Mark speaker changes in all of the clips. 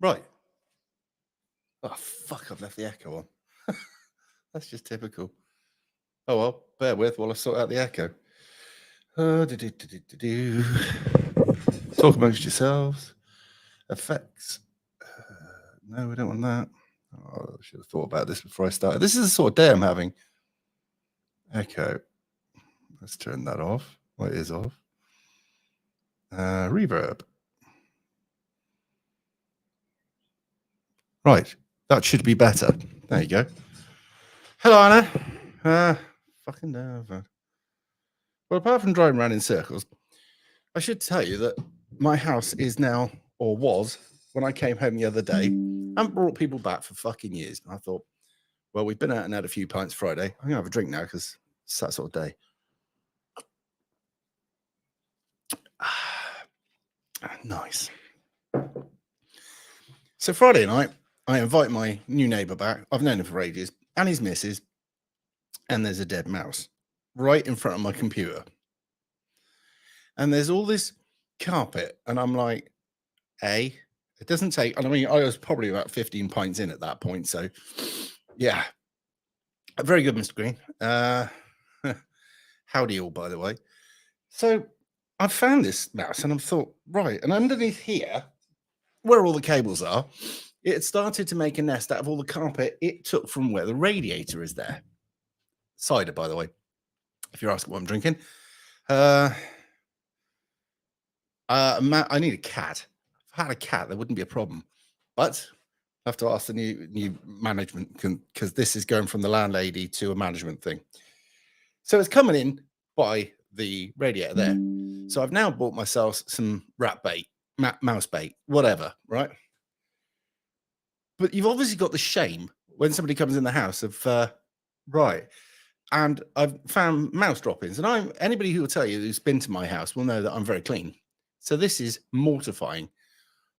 Speaker 1: Right. Oh, fuck, I've left the echo on. That's just typical. Oh, well, bear with while I sort out the echo. Do-do-do-do-do-do. Talk amongst yourselves. Effects. No, we don't want that. Oh, I should have thought about this before I started. This is the sort of day I'm having. Echo. Let's turn that off. Well, it is off. Reverb. Right. That should be better. There you go. Hello, Anna. Fucking nerve. Well, apart from driving around in circles, I should tell you that my house is now, or was, when I came home the other day, I haven't brought people back for fucking years. And I thought, well, we've been out and had a few pints Friday. I'm going to have a drink now because it's that sort of day. Nice. So Friday night, I invite my new neighbour back. I've known him for ages, and his missus, and there's a dead mouse right in front of my computer. And there's all this carpet, and I'm like, it doesn't take, and I mean, I was probably about 15 pints in at that point. So, yeah. Very good, Mr. Green. Howdy all, by the way. So, I found this mouse, and I've thought, right, and underneath here, where all the cables are, it had started to make a nest out of all the carpet it took from where the radiator is there. Cider, by the way, if you're asking what I'm drinking. I need a cat. If I had a cat, there wouldn't be a problem. But I have to ask the new management because this is going from the landlady to a management thing. So it's coming in by the radiator there. So I've now bought myself some rat bait, mouse bait, whatever, right? But you've obviously got the shame when somebody comes in the house of, right. And I've found mouse droppings. And anybody who will tell you who's been to my house will know that I'm very clean. So this is mortifying.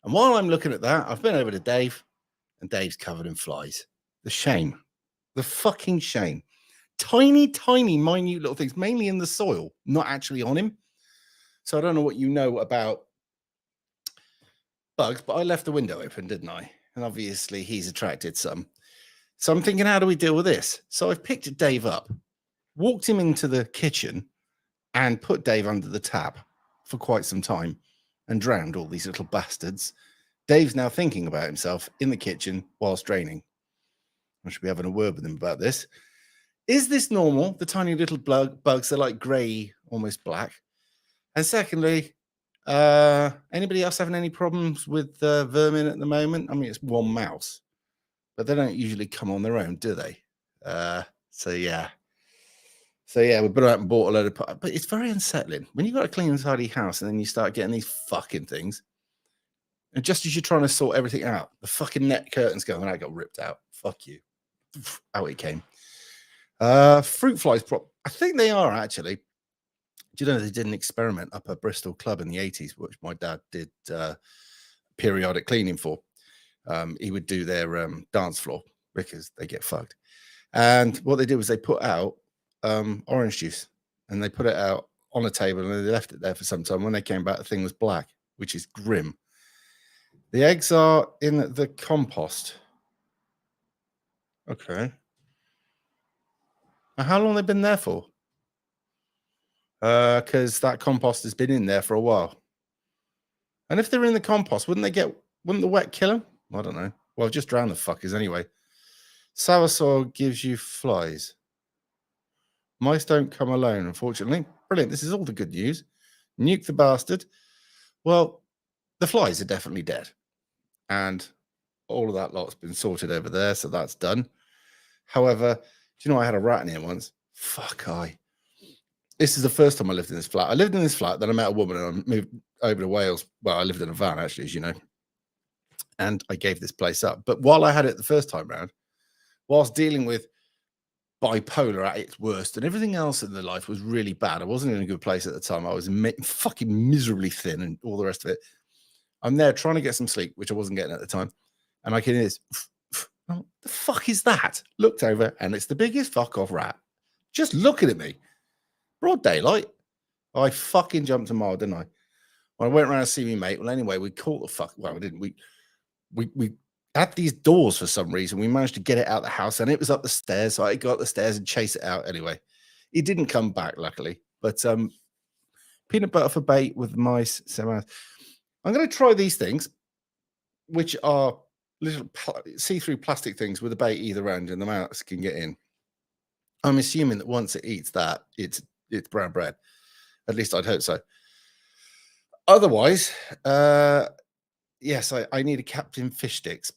Speaker 1: And while I'm looking at that, I've been over to Dave, and Dave's covered in flies. The shame. The fucking shame. Tiny, tiny, minute little things, mainly in the soil, not actually on him. So I don't know what you know about bugs, but I left the window open, didn't I? And obviously he's attracted some. So I'm thinking, how do we deal with this? So I've picked Dave up, walked him into the kitchen, and put Dave under the tap for quite some time and drowned all these little bastards. Dave's now thinking about himself in the kitchen whilst draining. I should be having a word with him about this. Is this normal? The tiny little bugs are like grey, almost black. And secondly, anybody else having any problems with vermin at the moment? I mean, it's one mouse, but they don't usually come on their own, do they? So yeah, we've been out and bought a load of, but it's very unsettling when you've got a clean and tidy house and then you start getting these fucking things. And just as you're trying to sort everything out, the fucking net curtains go, and I got ripped out. Fuck you. Out it came. Fruit flies, I think they are actually. Do you know they did an experiment up at Bristol Club in the 80s, which my dad did periodic cleaning for. He would do their dance floor because they get fucked. And what they did was they put out orange juice, and they put it out on a table, and they left it there for some time. When they came back, the thing was black, which is grim. The eggs are in the compost. Okay. Now, how long have they been there for? Because that compost has been in there for a while. And if they're in the compost, wouldn't the wet kill them? I don't know. Well, just drown the fuckers anyway. Sour soil gives you flies. Mice don't come alone, unfortunately. Brilliant. This is all the good news. Nuke the bastard. Well, the flies are definitely dead. And all of that lot's been sorted over there, so that's done. However, do you know I had a rat in here once? Fuck, this is the first time I lived in this flat. I lived in this flat, then I met a woman and I moved over to Wales. Well, I lived in a van, actually, as you know. And I gave this place up. But while I had it the first time round, whilst dealing with bipolar at its worst and everything else in the life was really bad, I wasn't in a good place at the time. I was fucking miserably thin and all the rest of it. I'm there trying to get some sleep, which I wasn't getting at the time. And I can hear this. What the fuck is that? Looked over, and it's the biggest fuck off rat. Just looking at me. Broad daylight. I fucking jumped a mile, didn't I? When I went around to see me mate, well, anyway, we caught the fuck. Well, we didn't. we had these doors for some reason. We managed to get it out the house, and it was up the stairs. So I got up the stairs and chase it out. Anyway, it didn't come back, luckily. But peanut butter for bait with mice. So I'm going to try these things, which are little see-through plastic things with a bait either end, and the mouse can get in. I'm assuming that once it eats that, it's brown bread. At least I'd hope so. Otherwise, yes, I need a Captain Fish Sticks.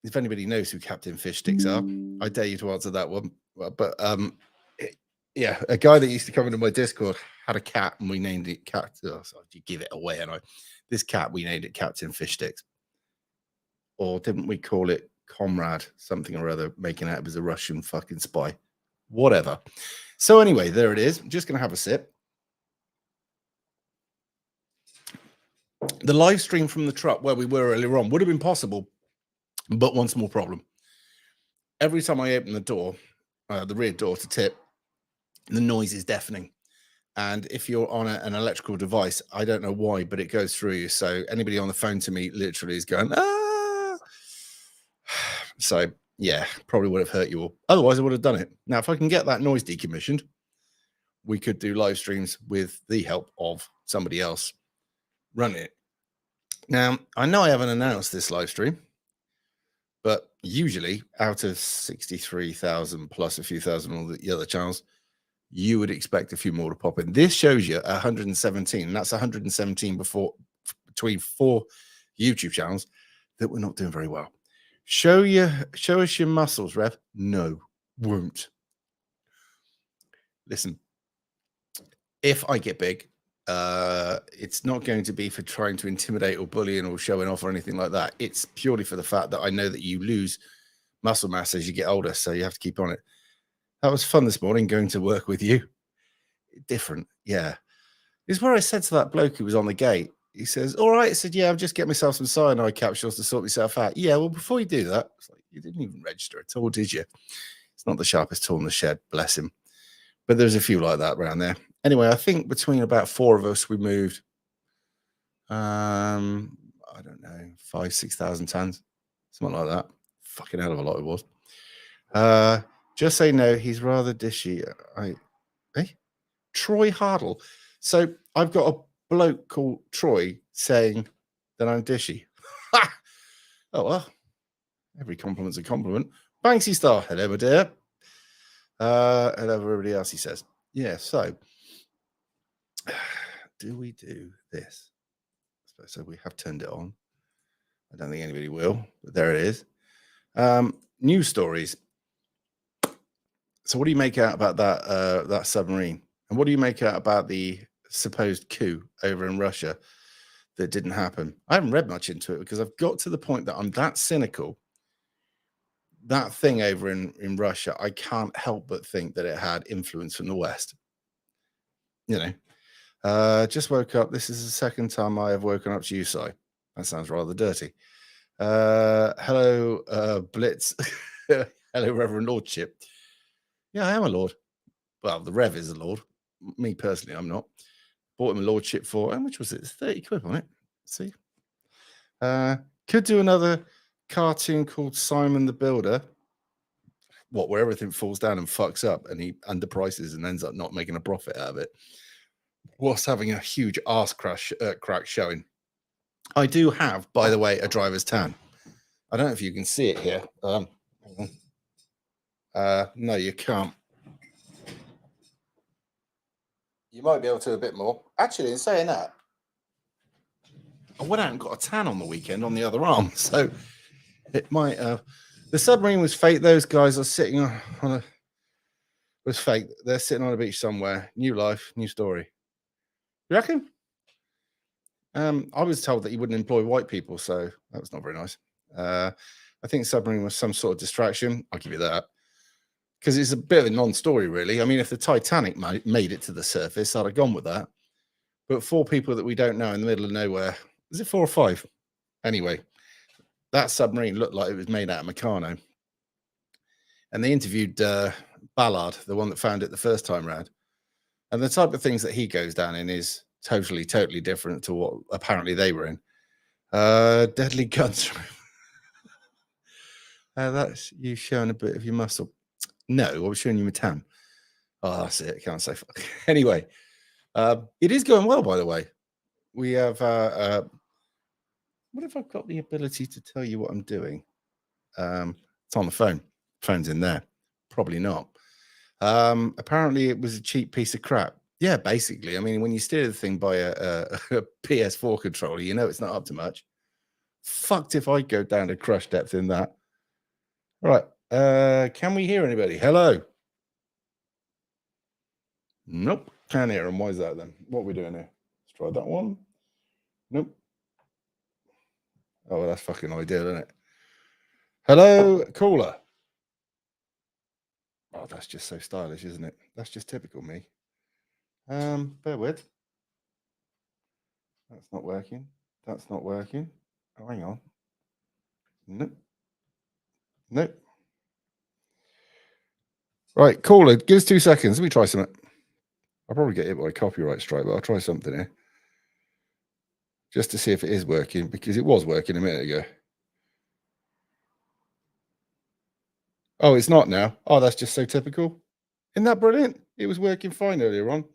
Speaker 1: If anybody knows who Captain Fish Sticks are, I dare you to answer that one. But yeah, a guy that used to come into my Discord had a cat, and we named it Cat. Oh, sorry, you give it away, and this cat we named it Captain Fish Sticks, or didn't we call it Comrade something or other, making out it was a Russian fucking spy, whatever. So anyway, there it is. I'm just gonna have a sip. The live stream from the truck where we were earlier on would have been possible, but one small problem. Every time I open the door, the rear door to tip, the noise is deafening. And if you're on an electrical device, I don't know why, but it goes through you. So anybody on the phone to me literally is going, ah. So yeah, probably would have hurt you all. Otherwise, I would have done it. Now, if I can get that noise decommissioned, we could do live streams with the help of somebody else running it. Now, I know I haven't announced this live stream, but usually out of 63,000 plus a few thousand on the other channels, you would expect a few more to pop in. This shows you 117, and that's 117 between 4 YouTube channels that we're not doing very well. Show us your muscles, Rev. No, won't. Listen, if I get big, it's not going to be for trying to intimidate or bullying or showing off or anything like that. It's purely for the fact that I know that you lose muscle mass as you get older, so you have to keep on it. That was fun this morning, going to work with you. Different, yeah. This is where I said to that bloke who was on the gate, he says, all right. I said, yeah, I'm just getting myself some cyanide capsules to sort myself out. Yeah, well, before you do that, it's like, you didn't even register at all, did you? It's not the sharpest tool in the shed, bless him. But there's a few like that around there. Anyway, I think between about 4 of us, we moved, I don't know, 5,000-6,000 tons, something like that. Fucking hell of a lot it was. Just say no, he's rather dishy. Troy Hardle. So I've got a bloke called Troy saying that I'm dishy. Oh, well, every compliment's a compliment. Banksy Star, hello, my dear. Hello, everybody else, he says. Yeah, so do we do this? I suppose so. We have turned it on. I don't think anybody will, but there it is. News stories. So what do you make out about that submarine? And what do you make out about the supposed coup over in Russia that didn't happen? I haven't read much into it because I've got to the point that I'm that cynical. That thing over in Russia, I can't help but think that it had influence from the West. You know, just woke up. This is the second time I have woken up to you, Si. That sounds rather dirty. Hello, Blitz. Hello, Reverend Lordship. Yeah, I am a lord. Well, the Rev is a lord. Me personally, I'm not. Bought him a lordship for, how much was it? It's 30 quid on it. See? Could do another cartoon called Simon the Builder. What, where everything falls down and fucks up and he underprices and ends up not making a profit out of it. Whilst having a huge arse crack showing. I do have, by the way, a driver's tan. I don't know if you can see it here. No, you can't. You might be able to a bit more. Actually, in saying that, I went out and got a tan on the weekend on the other arm. So it might... the submarine was fake. Those guys are sitting on a... was fake. They're sitting on a beach somewhere. New life, new story. You reckon? I was told that he wouldn't employ white people, so that was not very nice. I think submarine was some sort of distraction. I'll give you that. Because it's a bit of a non-story, really. I mean, if the Titanic made it to the surface, I'd have gone with that. But 4 people that we don't know in the middle of nowhere, is it 4 or 5? Anyway, that submarine looked like it was made out of Meccano. And they interviewed Ballard, the one that found it the first time round. And the type of things that he goes down in is totally different to what apparently they were in. Deadly guns. That's you showing a bit of your muscle. No, I was showing you my tan. Oh, that's it. I can't say fuck. Anyway, it is going well, by the way. We have. What if I've got the ability to tell you what I'm doing? It's on the phone. Phone's in there. Probably not. Apparently, it was a cheap piece of crap. Yeah, basically. I mean, when you steer the thing by a PS4 controller, you know it's not up to much. Fucked if I go down to crush depth in that. Right. Can we hear anybody? Hello. Nope. Can't hear them. Why is that then? What are we doing here? Let's try that one. Nope. Oh, well, that's fucking ideal, isn't it? Hello, caller. Oh, that's just so stylish, isn't it? That's just typical me. Bear with. That's not working. That's not working. Oh, hang on. Nope. Nope. Right, caller, give us 2 seconds. Let me try something. I'll probably get hit by a copyright strike, but I'll try something here. Just to see if it is working, because it was working a minute ago. Oh, it's not now. Oh, that's just so typical. Isn't that brilliant? It was working fine earlier on.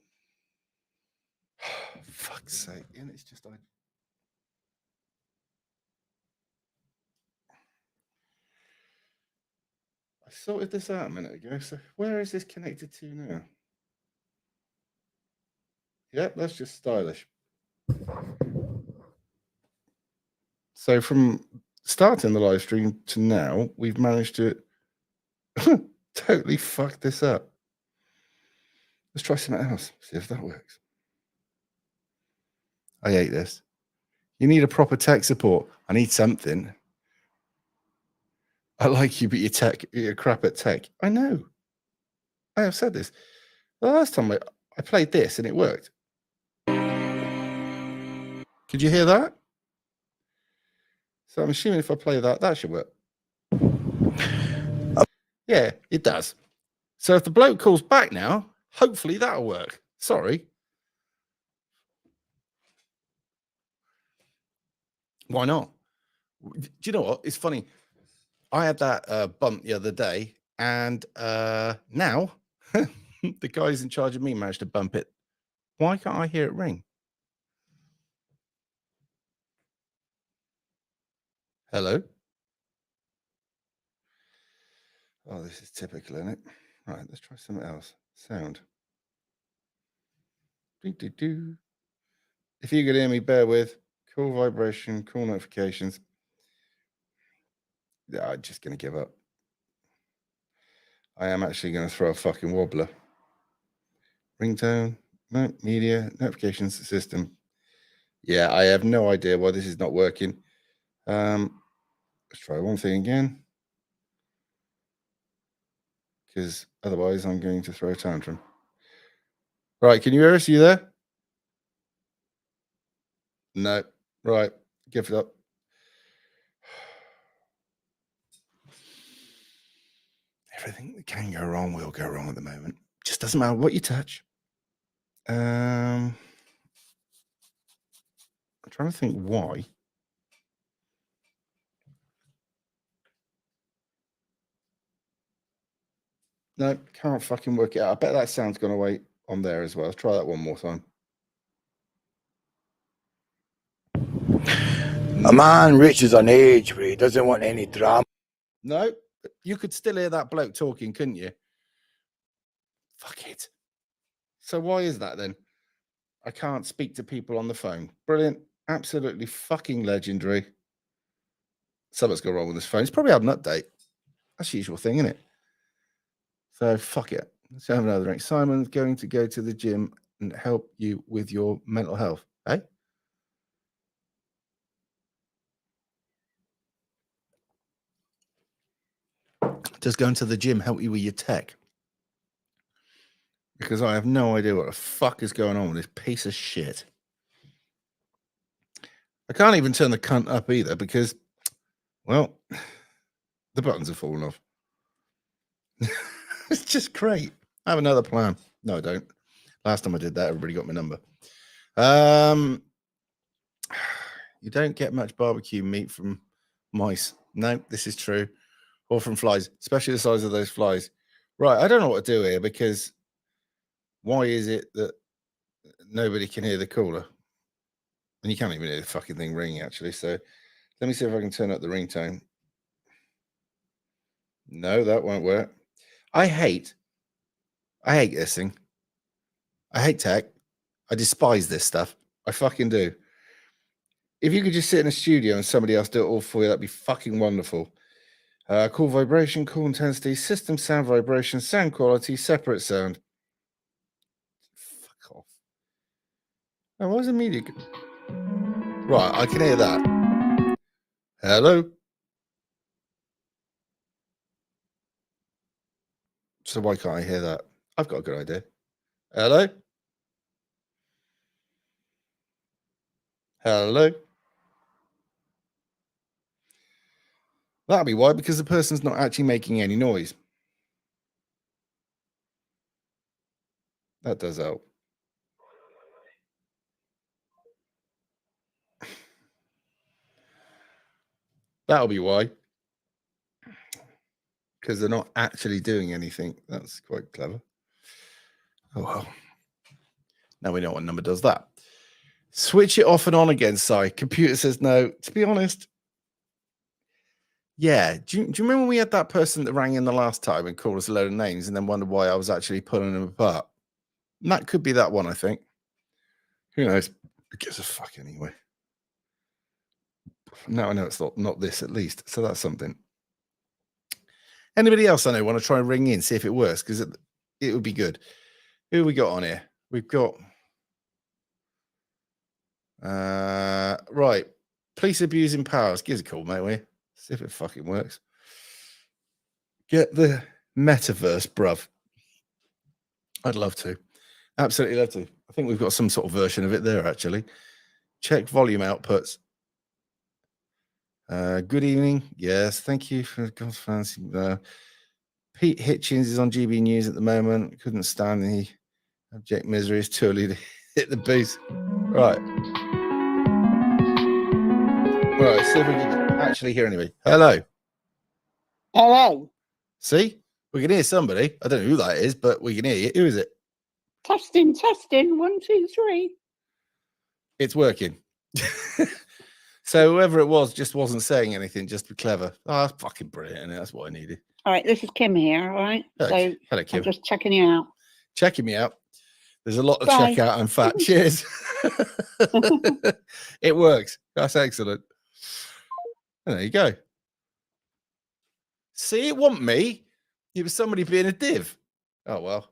Speaker 1: Fuck's sake. And it's just I sorted this out a minute ago. So where is this connected to now? Yep, that's just stylish. So from starting the live stream to now, we've managed to totally fuck this up. Let's try something else. See if that works. I hate this. You need a proper tech support. I need something. I like you, but you're crap at tech. I know. I have said this. The last time I played this and it worked. Could you hear that? So I'm assuming if I play that, that should work. Yeah, it does. So if the bloke calls back now, hopefully that'll work. Sorry. Why not? Do you know what? It's funny. I had that bump the other day, and now the guys in charge of me managed to bump it. Why can't I hear it ring? Hello? Oh, this is typical, isn't it? Right, let's try something else. Sound. Do-do-do. If you could hear me, bear with. Cool vibration, cool notifications. Yeah, I'm just going to give up. I am actually going to throw a fucking wobbler. Ringtone, no, media, notifications system. Yeah, I have no idea why this is not working. Let's try one thing again. Because otherwise I'm going to throw a tantrum. Right, can you hear us? Are you there? No. Right, give it up. Everything that can go wrong will go wrong at the moment. Just doesn't matter what you touch. I'm trying to think why. No, can't fucking work it out. I bet that sound's gone away on there as well. Let's try that one more time.
Speaker 2: A man reaches an age where he doesn't want any drama.
Speaker 1: No, you could still hear that bloke talking, couldn't you? Fuck it. So why is that then? I can't speak to people on the phone. Brilliant. Absolutely fucking legendary. Something's gone wrong with this phone. It's probably had an update. That's the usual thing, isn't it? So fuck it. Let's have another drink. Simon's going to go to the gym and help you with your mental health. Eh? Does going to the gym help you with your tech? Because I have no idea what the fuck is going on with this piece of shit. I can't even turn the cunt up either because, well, the buttons have fallen off. It's just great. I have another plan. No, I don't. Last time I did that, everybody got my number. You don't get much barbecue meat from mice. No, this is true. or from flies, especially the size of those flies. Right, I don't know what to do here because why is it that nobody can hear the caller? And you can't even hear the fucking thing ringing, actually. So let me see if I can turn up the ringtone. No, that won't work. I hate this thing. I hate tech. I despise this stuff. I fucking do. If you could just sit in a studio and somebody else do it all for you, that'd be fucking wonderful. Call vibration, call intensity, system sound vibration, sound quality, separate sound. Fuck off. Oh, why is the media? Right, I can hear that. Hello? So why can't I hear that? I've got a good idea. Hello? Hello? That'll be why, because the person's not actually making any noise. That does help. That'll be why. Because they're not actually doing anything. That's quite clever. Oh, well. Now we know what number does that. Switch it off and on again, Si. Computer says no. To be honest, yeah. Do you remember we had that person that rang in the last time and called us a load of names and then wondered why I was actually pulling them apart? And that could be that one, I think. Who knows? Who gives a fuck anyway? Now I know it's not this at least. So that's something. Anybody else I know want to try and ring in, see if it works? Because it would be good. Who we got on here? We've got right. Police abusing powers. Give us a call, mate. We see if it fucking works. Get the metaverse, bruv. I'd love to. Absolutely love to. I think we've got some sort of version of it there, actually. Check volume outputs. Good evening. Yes, thank you for God's fancy. Pete Hitchens is on GB News at the moment. Couldn't stand the abject misery. It's too early to hit the boost. Right. Right, see if we can actually hear anybody. Hello.
Speaker 3: Hello.
Speaker 1: See? We can hear somebody. I don't know who that is, but we can hear you. Who is it?
Speaker 3: Testing. 1, 2, 3.
Speaker 1: It's working. So whoever it was just wasn't saying anything, just to be clever. Oh, that's fucking brilliant, isn't it? That's what I needed.
Speaker 3: All right, this is Kim here, all right?
Speaker 1: Hello,
Speaker 3: So
Speaker 1: Kim.
Speaker 3: I'm just checking you out.
Speaker 1: Checking me out. There's a lot to
Speaker 3: Bye.
Speaker 1: check out, in fact. Cheers. It works. That's excellent. And there you go. See, it wasn't me. It was somebody being a div. Oh, well.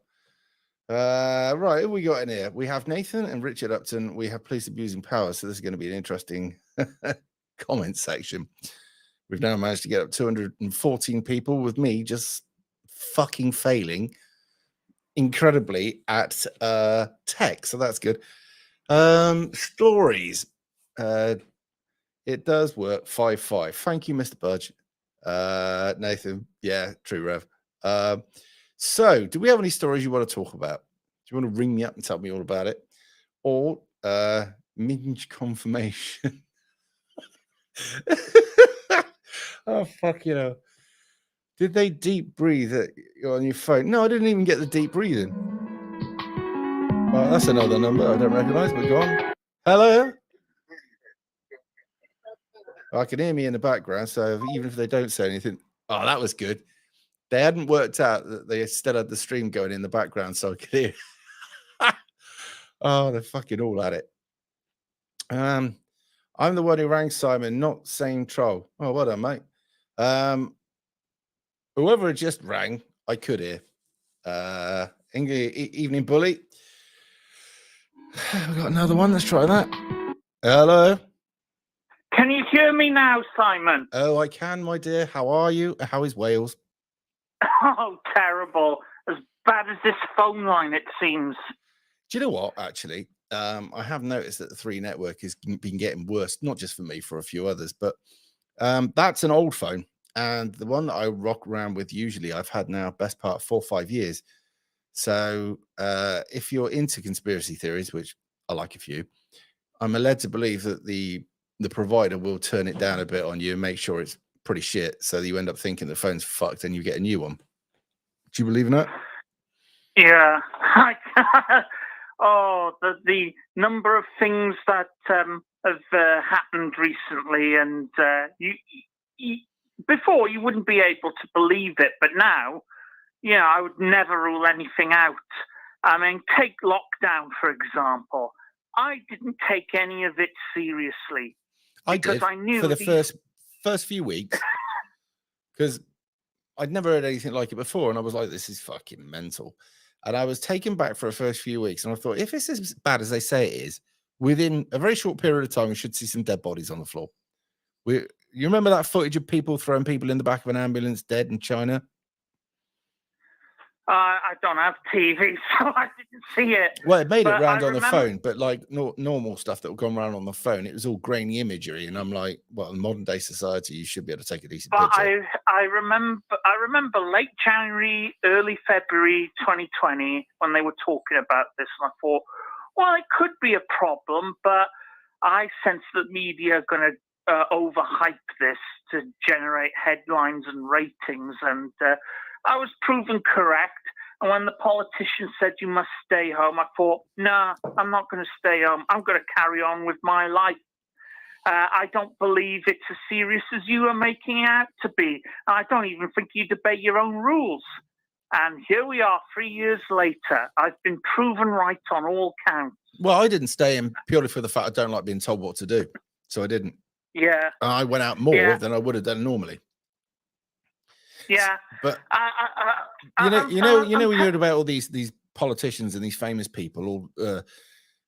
Speaker 1: Right, who we got in here? We have Nathan and Richard Upton. We have police abusing power. So this is going to be an interesting comment section. We've now managed to get up 214 people with me just fucking failing incredibly at tech. So that's good. Stories. It does work. 5-5. Thank you, Mr. Budge. Nathan. Yeah, true, Rev. So, do we have any stories you want to talk about? Do you want to ring me up and tell me all about it? Or minge confirmation? Oh, fuck, you know. Did they deep breathe on your phone? No, I didn't even get the deep breathing. Well, that's another number I don't recognize, but go on. Hello? I can hear me in the background, so even if they don't say anything, oh, that was good. They hadn't worked out that they still had the stream going in the background, so I could hear. Oh, they're fucking all at it. I'm the one who rang Simon, not same troll. Oh, well done, mate. Whoever had just rang, I could hear. Evening bully. We've got another one. Let's try that. Hello.
Speaker 4: Can you hear me now, Simon?
Speaker 1: Oh, I can, my dear. How are you? How is Wales?
Speaker 4: Oh, terrible. As bad as this phone line, it seems.
Speaker 1: Do you know what, actually? I have noticed that the 3 network has been getting worse, not just for me, for a few others, but that's an old phone. And the one that I rock around with usually, I've had now best part of 4 or 5 years. So if you're into conspiracy theories, which I like a few, I'm led to believe that the provider will turn it down a bit on you and make sure it's pretty shit. So you end up thinking the phone's fucked and you get a new one. Do you believe in that?
Speaker 4: Yeah. Oh, the number of things that have happened recently, and you before you wouldn't be able to believe it, but now, I would never rule anything out. I mean, take lockdown, for example. I didn't take any of it seriously.
Speaker 1: I did
Speaker 4: I knew
Speaker 1: for the first few weeks, because I'd never heard anything like it before, and I was like, "This is fucking mental." And I was taken back for the first few weeks, and I thought, if it's as bad as they say it is, within a very short period of time, we should see some dead bodies on the floor. You remember that footage of people throwing people in the back of an ambulance dead in China?
Speaker 4: I don't have TV, so I didn't see it.
Speaker 1: Well, it made it
Speaker 4: But
Speaker 1: round
Speaker 4: I
Speaker 1: on the
Speaker 4: remember-
Speaker 1: phone, but like normal stuff that would gone around on the phone, it was all grainy imagery, and I'm like, well, in modern day society, you should be able to take a decent
Speaker 4: But
Speaker 1: picture.
Speaker 4: I remember late January, early February 2020 when they were talking about this, and I thought, well, it could be a problem, but I sense that media are going to overhype this to generate headlines and ratings, and I was proven correct. And when the politician said you must stay home, I thought, nah, I'm not going to stay home. I'm going to carry on with my life. I don't believe it's as serious as you are making it out to be. I don't even think you debate your own rules. And here we are 3 years later. I've been proven right on all counts.
Speaker 1: Well, I didn't stay in purely for the fact I don't like being told what to do, so I didn't.
Speaker 4: Yeah,
Speaker 1: And I went out more
Speaker 4: Yeah.
Speaker 1: than I would have done normally.
Speaker 4: yeah.
Speaker 1: But
Speaker 4: I'm-
Speaker 1: you know, when you heard about all these politicians and these famous people all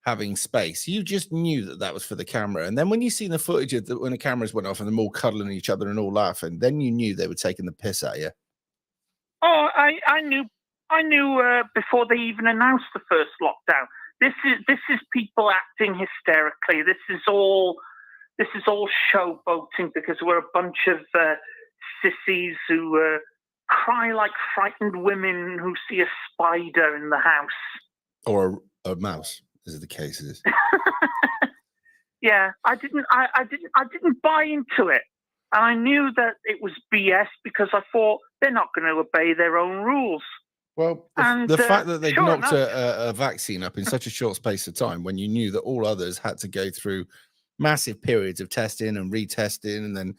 Speaker 1: having space, you just knew that was for the camera. And then when you see the footage of when the cameras went off and them all cuddling each other and all laughing, then you knew they were taking the piss at you.
Speaker 4: Oh, I knew before they even announced the first lockdown. This is people acting hysterically. This is all showboating because we're a bunch of sissies who cry like frightened women who see a spider in the house.
Speaker 1: Or a mouse, as the case is.
Speaker 4: Yeah, I didn't buy into it. And I knew that it was BS because I thought they're not going to obey their own rules.
Speaker 1: Well,
Speaker 4: And,
Speaker 1: the fact that they
Speaker 4: sure
Speaker 1: knocked
Speaker 4: enough-
Speaker 1: a vaccine up in such a short space of time, when you knew that all others had to go through massive periods of testing and retesting, and then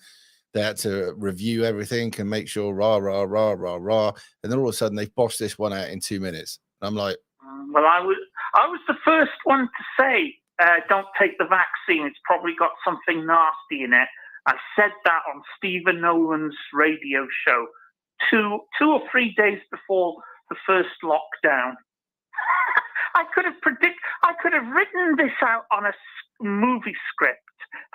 Speaker 1: they had to review everything and make sure rah, rah, rah, rah, rah. And then all of a sudden they've bossed this one out in 2 minutes. And I'm like,
Speaker 4: Well, I was the first one to say, don't take the vaccine. It's probably got something nasty in it. I said that on Stephen Nolan's radio show 2 or 3 days before the first lockdown. I could have written this out on a movie script,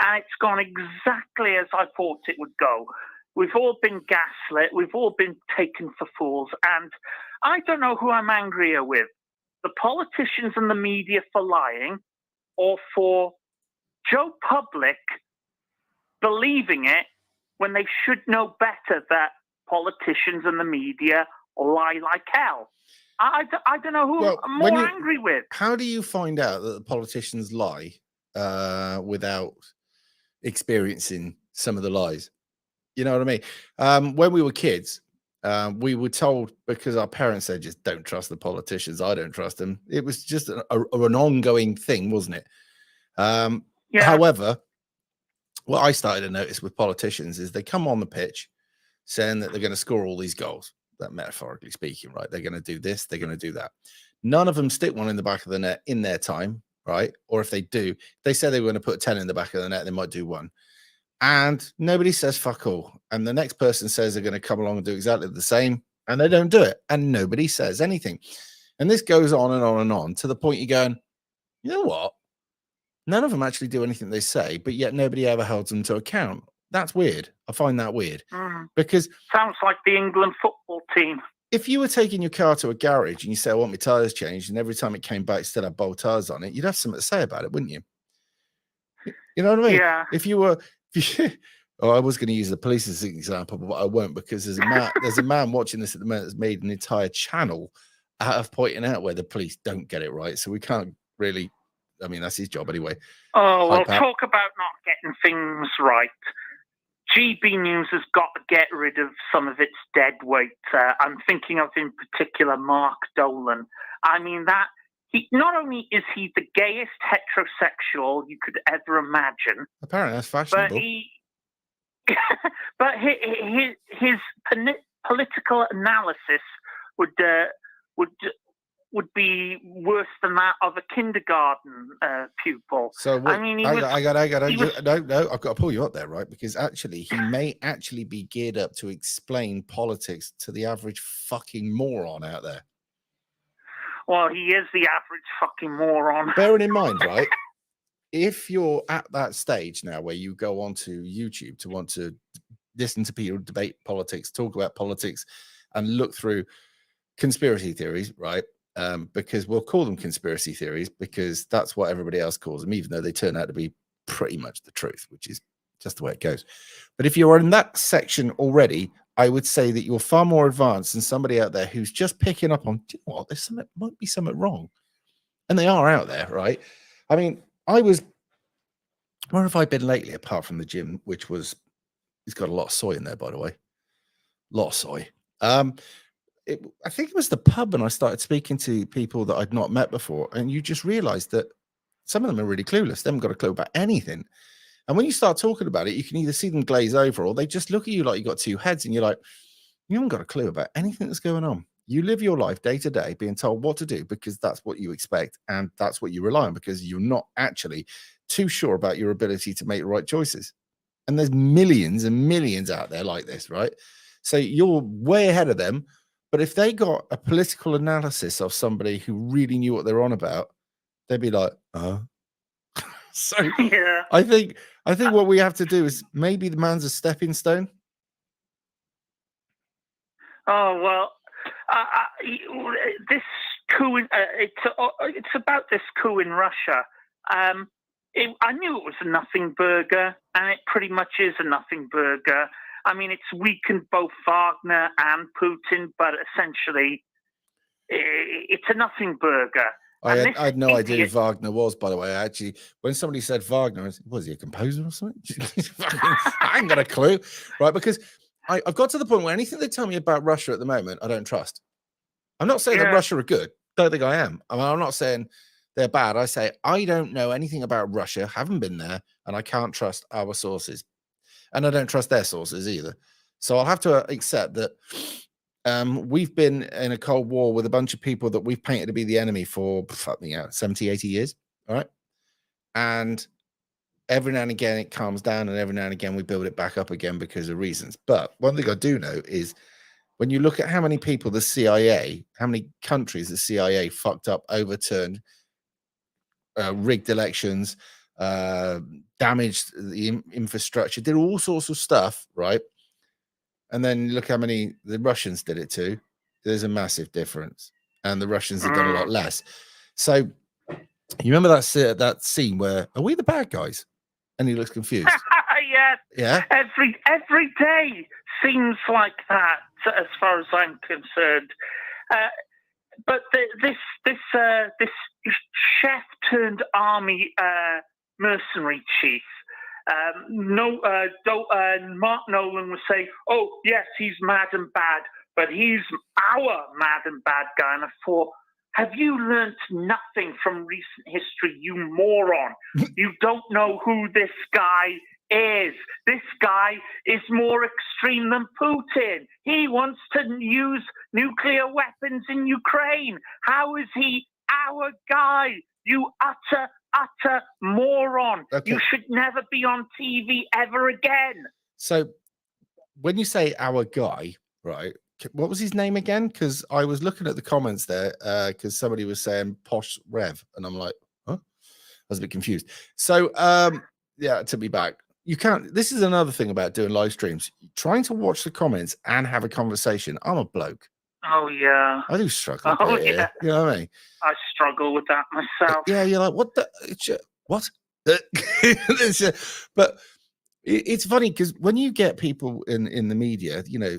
Speaker 4: and it's gone exactly as I thought it would go. We've all been gaslit. We've all been taken for fools. And I don't know who I'm angrier with, the politicians and the media for lying, or for Joe Public believing it when they should know better that politicians and the media lie like hell. I don't know who
Speaker 1: Well,
Speaker 4: I'm
Speaker 1: when
Speaker 4: more
Speaker 1: you-
Speaker 4: angry with.
Speaker 1: how do you find out that the politicians lie without experiencing some of the lies? You know what I mean? When we were kids, we were told, because our parents said, just don't trust the politicians. I don't trust them. It was just an ongoing thing, wasn't it?
Speaker 4: Yeah.
Speaker 1: However, what I started to notice with politicians is they come on the pitch saying that they're going to score all these goals, that metaphorically speaking, right? They're going to do this, they're going to do that. None of them stick one in the back of the net in their time, right? Or if they do, they say they were going to put 10 in the back of the net, they might do one. And nobody says fuck all. And the next person says they're going to come along and do exactly the same, and they don't do it. And nobody says anything. And this goes on and on and on to the point you're going, you know what? None of them actually do anything they say, but yet nobody ever holds them to account. That's weird. I find that weird because
Speaker 4: Sounds like the England football team.
Speaker 1: if you were taking your car to a garage and you say, I want my tires changed, and every time it came back, it still had bolt tires on it, you'd have something to say about it, wouldn't you? You know what I mean?
Speaker 4: Yeah.
Speaker 1: If you were, oh, I was going to use the police as an example, but I won't, because there's a man watching this at the moment that's made an entire channel out of pointing out where the police don't get it right. So we can't really, I mean, that's his job anyway.
Speaker 4: Oh, well,
Speaker 1: Hype out.
Speaker 4: talk about not getting things right. GB News has got to get rid of some of its dead weight. I'm thinking of, in particular, Mark Dolan. I mean, he not only is he the gayest heterosexual you could ever imagine,
Speaker 1: Apparently, that's
Speaker 4: but
Speaker 1: fashionable.
Speaker 4: his political analysis would be worse than that of a kindergarten pupil.
Speaker 1: So what,
Speaker 4: I mean,
Speaker 1: no, I've got to pull you up there, right? Because actually, he may actually be geared up to explain politics to the average fucking moron out there.
Speaker 4: Well, he is the average fucking moron.
Speaker 1: Bearing in mind, right? If you're at that stage now where you go onto YouTube to want to listen to people debate politics, talk about politics, and look through conspiracy theories, right? Because we'll call them conspiracy theories because that's what everybody else calls them, even though they turn out to be pretty much the truth, which is just the way it goes. But if you're in that section already, I would say that you're far more advanced than somebody out there who's just picking up on, do you know what, there's something, might be something wrong. And they are out there, right? I mean, where have I been lately apart from the gym, which was, it's got a lot of soy in there, by the way. A lot of soy. I think it was the pub, and I started speaking to people that I'd not met before, and you just realize that some of them are really clueless. They haven't got a clue about anything. And when you start talking about it, you can either see them glaze over, or they just look at you like you got two heads, and you're like, you haven't got a clue about anything that's going on. You live your life day to day being told what to do because that's what you expect, and that's what you rely on because you're not actually too sure about your ability to make the right choices. And there's millions and millions out there like this, right? So you're way ahead of them. But if they got a political analysis of somebody who really knew what they're on about, they'd be like, So
Speaker 4: Yeah.
Speaker 1: I think what we have to do is maybe the man's a stepping stone.
Speaker 4: Oh well, this coup. It's about this coup in Russia. I knew it was a nothing burger, and it pretty much is a nothing burger. I mean, it's weakened both Wagner and Putin, but essentially, it's a nothing burger.
Speaker 1: I had no idea who Wagner was, by the way. Actually, when somebody said Wagner, I said, was he a composer or something? I ain't got a clue, right? Because I've got to the point where anything they tell me about Russia at the moment, I don't trust. I'm not saying that Russia are good. Don't think I am. I mean, I'm not saying they're bad. I say I don't know anything about Russia, haven't been there, and I can't trust our sources. And I don't trust their sources either. So I'll have to accept that we've been in a Cold War with a bunch of people that we've painted to be the enemy for 70, 80 years. All right. And every now and again it calms down, and every now and again we build it back up again because of reasons. But one thing I do know is when you look at how many people the CIA, how many countries the CIA fucked up, overturned, rigged elections, damaged the infrastructure, did all sorts of stuff, right? And then look how many the Russians did it to. There's a massive difference, and the Russians have done a lot less. So you remember that scene where, are we the bad guys? And he looks confused.
Speaker 4: Yes.
Speaker 1: Yeah.
Speaker 4: Every day seems like that, as far as I'm concerned. But this chef turned army mercenary chief. Mark Nolan would say, "Oh yes, he's mad and bad, but he's our mad and bad guy." And I thought, have you learnt nothing from recent history, you moron? You don't know who this guy is. This guy is more extreme than Putin. He wants to use nuclear weapons in Ukraine. How is he our guy? You utter moron.
Speaker 1: Okay.
Speaker 4: You should never be on TV ever again.
Speaker 1: So when you say our guy, right, what was his name again? Because I was looking at the comments there because somebody was saying Posh Rev, and I'm like, huh? I was a bit confused. So yeah, to be back. You can't. This is another thing about doing live streams. Trying to watch the comments and have a conversation. I'm a bloke.
Speaker 4: Oh yeah.
Speaker 1: I do struggle.
Speaker 4: Oh
Speaker 1: yeah.
Speaker 4: yeah.
Speaker 1: You know what I mean?
Speaker 4: I struggle with that myself.
Speaker 1: Yeah, you're like, what the? What? But it's funny because when you get people in the media, you know,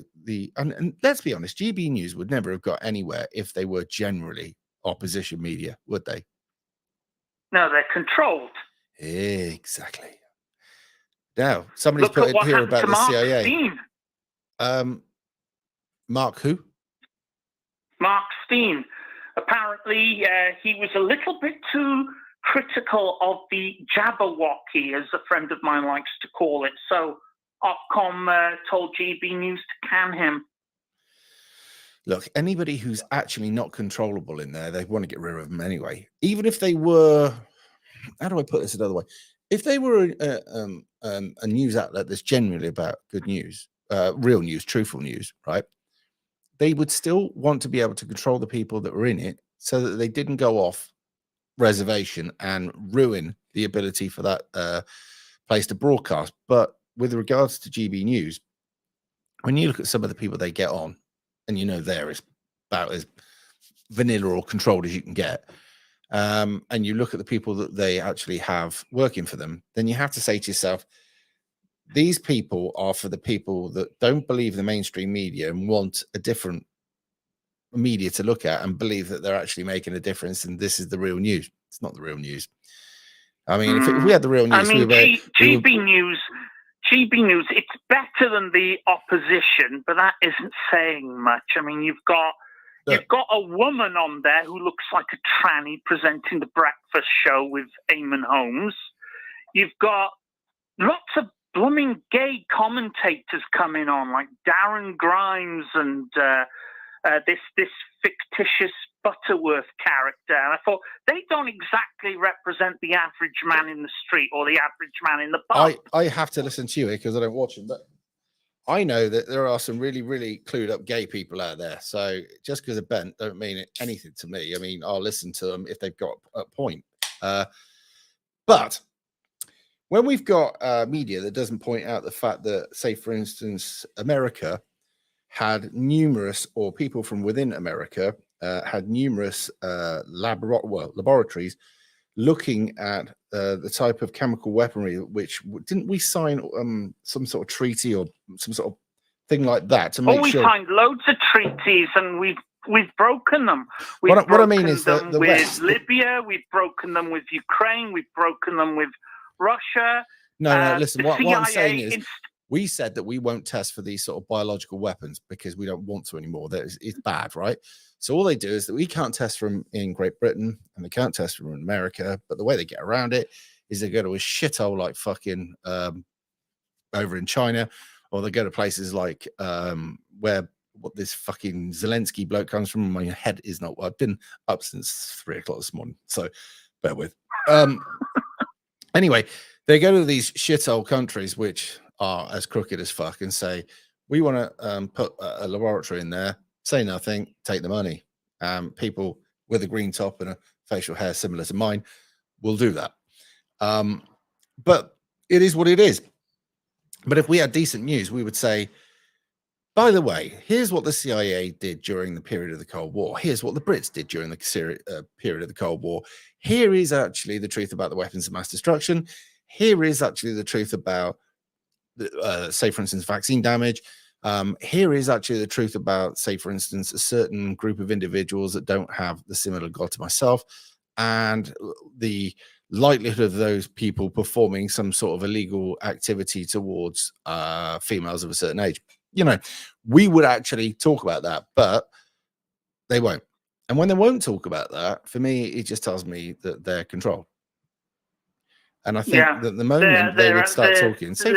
Speaker 1: and let's be honest, GB News would never have got anywhere if they were generally opposition media, would they?
Speaker 4: No, they're controlled.
Speaker 1: Exactly. Now, somebody's
Speaker 4: Look at
Speaker 1: put
Speaker 4: what
Speaker 1: it here
Speaker 4: happened
Speaker 1: about
Speaker 4: to
Speaker 1: the
Speaker 4: Mark
Speaker 1: CIA.
Speaker 4: Steen.
Speaker 1: Mark who?
Speaker 4: Mark Steen. Apparently, he was a little bit too critical of the Jabberwocky, as a friend of mine likes to call it. So Ofcom told GB News to can him.
Speaker 1: Look, anybody who's actually not controllable in there, they want to get rid of them anyway. Even if they were, how do I put this another way? If they were a news outlet that's genuinely about good news, real news, truthful news, right? They would still want to be able to control the people that were in it so that they didn't go off reservation and ruin the ability for that place to broadcast. But with regards to GB News, when you look at some of the people they get on, and they're about as vanilla or controlled as you can get, and you look at the people that they actually have working for them, then you have to say to yourself, these people are for the people that don't believe the mainstream media and want a different media to look at and believe that they're actually making a difference, and this is the real news. It's not the real news. I mean, if we had the real news,
Speaker 4: GB News, it's better than the opposition, but that isn't saying much. I mean, you've got a woman on there who looks like a tranny presenting the breakfast show with Eamon Holmes. You've got lots of blooming gay commentators coming on, like Darren Grimes and this fictitious Butterworth character. And I thought, they don't exactly represent the average man in the street or the average man in the pub.
Speaker 1: I have to listen to you here because I don't watch them, but I know that there are some really, really clued up gay people out there. So just because they're bent don't mean anything to me. I mean, I'll listen to them if they've got a point. But when we've got media that doesn't point out the fact that, say, for instance, America had numerous, or people from within America had numerous laboratories looking at the type of chemical weaponry, which didn't we sign some sort of treaty or some sort of thing like that to make sure?
Speaker 4: We signed loads of treaties and we've broken them.
Speaker 1: What I mean is that the
Speaker 4: with
Speaker 1: West,
Speaker 4: Libya, we've broken them with Ukraine, we've broken them with Russia.
Speaker 1: No, listen, what I'm saying is we said that we won't test for these sort of biological weapons because we don't want to anymore. It's bad, right? So all they do is that we can't test from in Great Britain and they can't test from in America. But the way they get around it is they go to a shithole like fucking over in China, or they go to places like where this fucking Zelensky bloke comes from. My head is not. I've been up since 3 o'clock this morning, so bear with. Anyway, they go to these shithole countries which are as crooked as fuck and say, we want to put a laboratory in there, say nothing, take the money. People with a green top and a facial hair similar to mine will do that. But it is what it is. But if we had decent news, we would say, by the way, here's what the CIA did during the period of the Cold War. Here's what the Brits did during the period of the Cold War. Here is actually the truth about the weapons of mass destruction. Here is actually the truth about, say, for instance, vaccine damage. Here is actually the truth about, say, for instance, a certain group of individuals that don't have the similar God to myself, and the likelihood of those people performing some sort of illegal activity towards females of a certain age. We would actually talk about that, but they won't. And when they won't talk about that, for me, it just tells me that they're controlled. And I think that the moment they would start talking, say,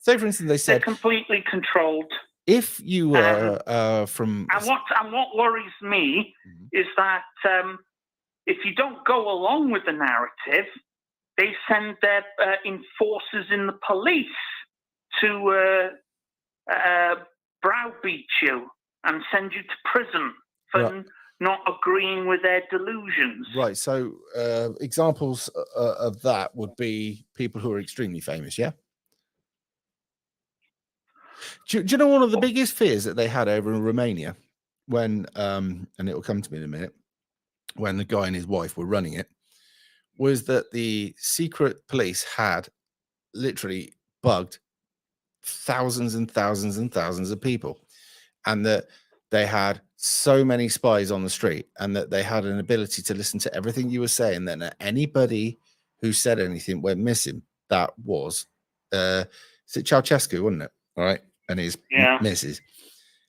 Speaker 1: for instance, they said,
Speaker 4: they're completely controlled.
Speaker 1: If you were from...
Speaker 4: And what worries me is that if you don't go along with the narrative, they send their enforcers in the police to browbeat you and send you to prison for not agreeing with their delusions.
Speaker 1: Right. So examples of that would be people who are extremely famous, yeah? Do you know one of the biggest fears that they had over in Romania when, and it will come to me in a minute, when the guy and his wife were running it, was that the secret police had literally bugged thousands and thousands and thousands of people, and that they had so many spies on the street, and that they had an ability to listen to everything you were saying. Then anybody who said anything went missing. That was is it Ceausescu, wasn't it? All right, and his
Speaker 4: Yeah.
Speaker 1: missus.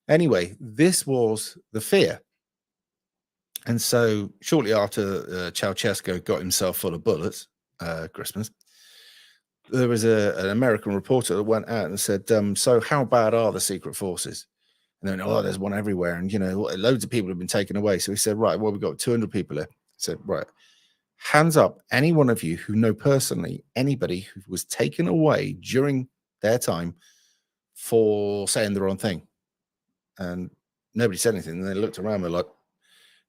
Speaker 1: Anyway, this was the fear. And so shortly after Ceausescu got himself full of bullets, Christmas, there was an American reporter that went out and said, so how bad are the secret forces? And then, oh, there's one everywhere. And, loads of people have been taken away. So he said, right, well, we've got 200 people here. He said, right, hands up, any one of you who know personally anybody who was taken away during their time for saying the wrong thing. And nobody said anything. And they looked around, and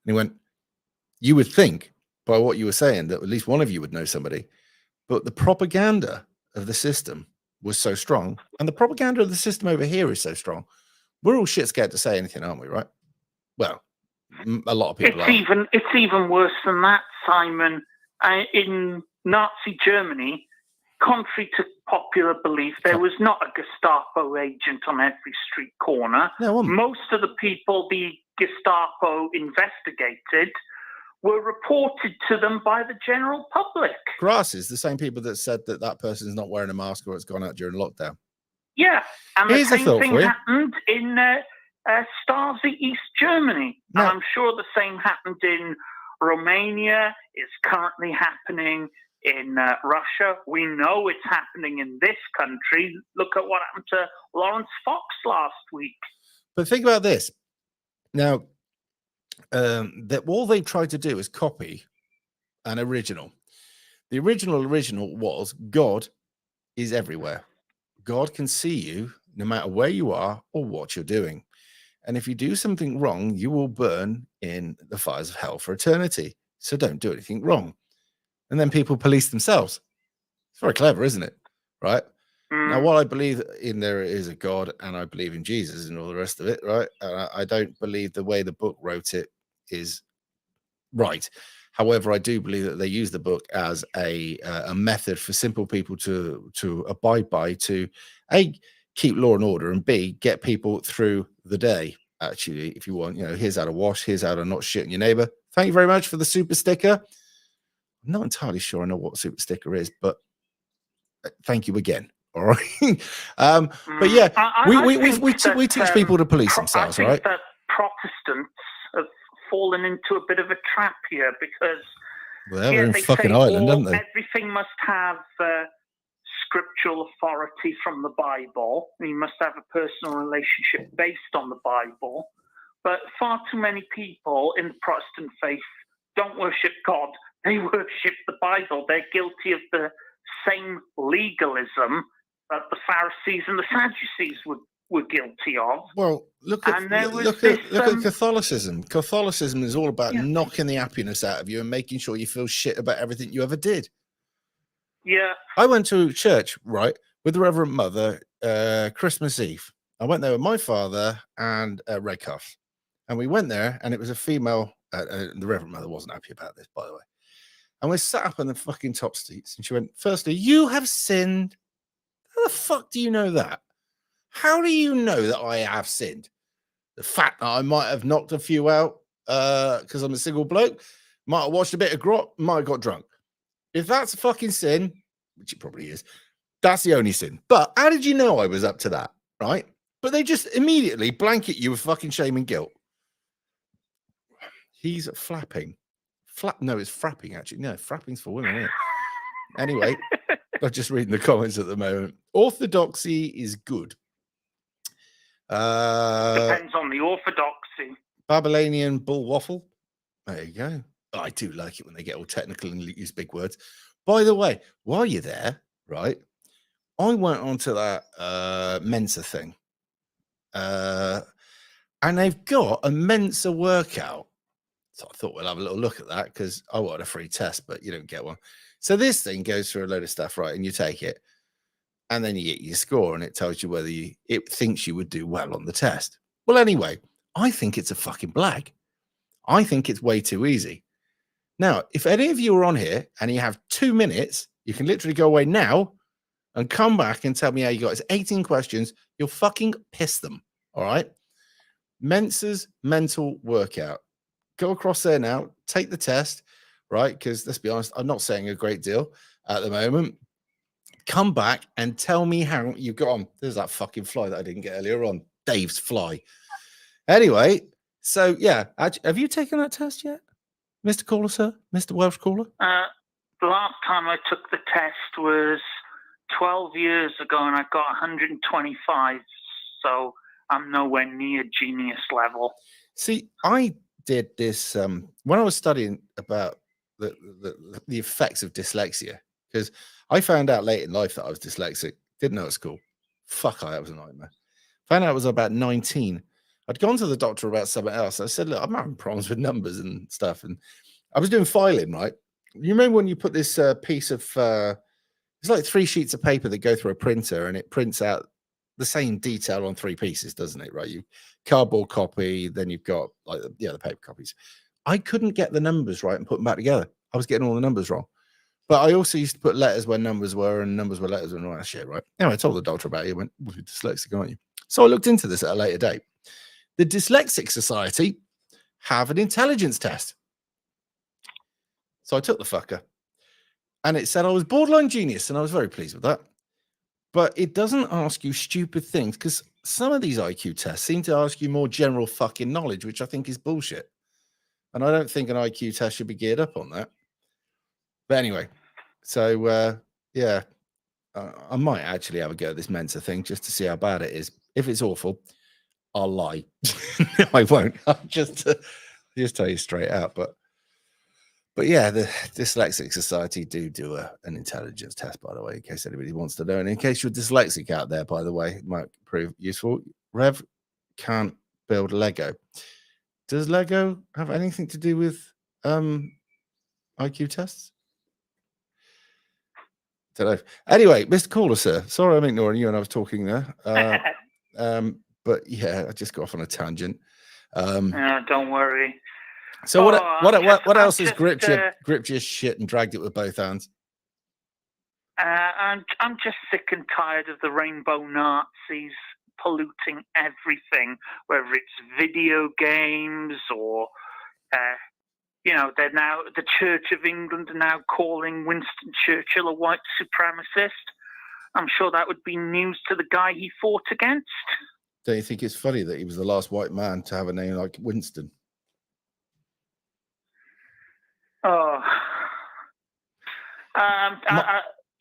Speaker 1: he went, you would think by what you were saying that at least one of you would know somebody. But the propaganda of the system was so strong. And the propaganda of the system over here is so strong. We're all shit scared to say anything, aren't we? Right? Well, a lot of people are.
Speaker 4: It's even worse than that, Simon. In Nazi Germany, contrary to popular belief, there was not a Gestapo agent on every street corner.
Speaker 1: No,
Speaker 4: most of the people the Gestapo investigated were reported to them by the general public.
Speaker 1: Grasses, the same people that said that person's not wearing a mask or it's gone out during lockdown.
Speaker 4: Yeah, and
Speaker 1: Here's
Speaker 4: the
Speaker 1: a
Speaker 4: same
Speaker 1: thought
Speaker 4: thing
Speaker 1: for you.
Speaker 4: happened in Stasi, East Germany.
Speaker 1: Now-
Speaker 4: And I'm sure the same happened in Romania. It's currently happening in Russia. We know it's happening in this country. Look at what happened to Lawrence Fox last week.
Speaker 1: But think about this. Now, that all they tried to do is copy an original. The original was God is everywhere. God can see you no matter where you are or what you're doing. And if you do something wrong, you will burn in the fires of hell for eternity. So don't do anything wrong. And then people police themselves. It's very clever, isn't it? Right? Now, while I believe in there is a God and I believe in Jesus and all the rest of it, right? I don't believe the way the book wrote it is right. However, I do believe that they use the book as a method for simple people to abide by, to A, keep law and order, and B, get people through the day. Actually, if you want, here's how to wash, here's how to not shit on your neighbor. Thank you very much for the super sticker. I'm not entirely sure I know what super sticker is, but thank you again. All right. But yeah, we teach people to police themselves,
Speaker 4: I think
Speaker 1: right?
Speaker 4: that Protestants have fallen into a bit of a trap here because
Speaker 1: They're in
Speaker 4: they
Speaker 1: fucking
Speaker 4: say,
Speaker 1: Ireland, aren't they?
Speaker 4: everything must have scriptural authority from the Bible. You must have a personal relationship based on the Bible. But far too many people in the Protestant faith don't worship God. They worship the Bible. They're guilty of the same legalism that the Pharisees and the Sadducees were guilty of.
Speaker 1: Well, look at Catholicism. Catholicism is all about knocking the happiness out of you and making sure you feel shit about everything you ever did.
Speaker 4: Yeah.
Speaker 1: I went to church, right, with the Reverend Mother Christmas Eve. I went there with my father and Red Cuff. And we went there, and it was a female. The Reverend Mother wasn't happy about this, by the way. And we sat up in the fucking top seats, and she went, firstly, you have sinned. How the fuck do you know that? How do you know that I have sinned? The fact that I might have knocked a few out because I'm a single bloke, might have watched a bit of grot, might have got drunk. If that's a fucking sin, which it probably is, that's the only sin. But how did you know I was up to that, right? But they just immediately blanket you with fucking shame and guilt. He's flapping. No, it's frapping, actually. No, frapping's for women, isn't it? Anyway, I'm just reading the comments at the moment. Orthodoxy is good.
Speaker 4: Depends on the orthodoxy.
Speaker 1: Babylonian bull waffle. There you go. Oh, I do like it when they get all technical and use big words. By the way, while you're there, right, I went onto that Mensa thing. And they've got a Mensa workout. So I thought we'll have a little look at that because I wanted a free test, but you don't get one. So this thing goes through a load of stuff, right? And you take it, and then you get your score, and it tells you whether it thinks you would do well on the test. Well, anyway, I think it's a fucking blag. I think it's way too easy. Now, if any of you are on here and you have 2 minutes, you can literally go away now and come back and tell me how you got it. It's 18 questions. You'll fucking piss them. All right. Mensa's mental workout. Go across there now, take the test, right? Because let's be honest, I'm not saying a great deal at the moment. come back and tell me how you got on. There's that fucking fly that I didn't get earlier on. Dave's fly. Anyway, so yeah, have you taken that test yet, Mr. Caller, sir? Mr. Welsh Caller?
Speaker 4: The last time I took the test was 12 years ago, and I got 125. So I'm nowhere near genius level.
Speaker 1: See, I did this when I was studying about the effects of dyslexia, because I found out late in life that I was dyslexic. Didn't know at school. Fuck, that was a nightmare. Found out I was about 19. I'd gone to the doctor about something else. I said, look, I'm having problems with numbers and stuff. And I was doing filing, right? You remember when you put this piece of, it's like 3 sheets of paper that go through a printer and it prints out the same detail on 3 pieces, doesn't it? Right? You cardboard copy, then you've got like, the paper copies. I couldn't get the numbers right and put them back together. I was getting all the numbers wrong. But I also used to put letters where numbers were and numbers where letters and all that shit, right? Anyway, I told the doctor about it. He went, well, you're dyslexic, aren't you? So I looked into this at a later date. The Dyslexic Society have an intelligence test. So I took the fucker. And it said I was borderline genius, and I was very pleased with that. But it doesn't ask you stupid things, because some of these IQ tests seem to ask you more general fucking knowledge, which I think is bullshit. And I don't think an IQ test should be geared up on that. But anyway, so yeah, I might actually have a go at this Mensa thing just to see how bad it is. If it's awful, I'll lie. No, I won't. I'll just tell you straight out. But yeah, the Dyslexic Society do an intelligence test, by the way, in case anybody wants to know. And in case you're dyslexic out there, by the way, it might prove useful. Rev can't build Lego. Does Lego have anything to do with IQ tests? Don't know. Anyway, Mr. Caller, sir. Sorry I'm ignoring you, and I was talking there. But yeah, I just got off on a tangent.
Speaker 4: Don't worry.
Speaker 1: So what else has gripped your shit and dragged it with both hands?
Speaker 4: I'm just sick and tired of the rainbow Nazis polluting everything, whether it's video games or they're now, the Church of England are now calling Winston Churchill a white supremacist. I'm sure that would be news to the guy he fought against.
Speaker 1: Don't you think it's funny that he was the last white man to have a name like Winston?
Speaker 4: Oh.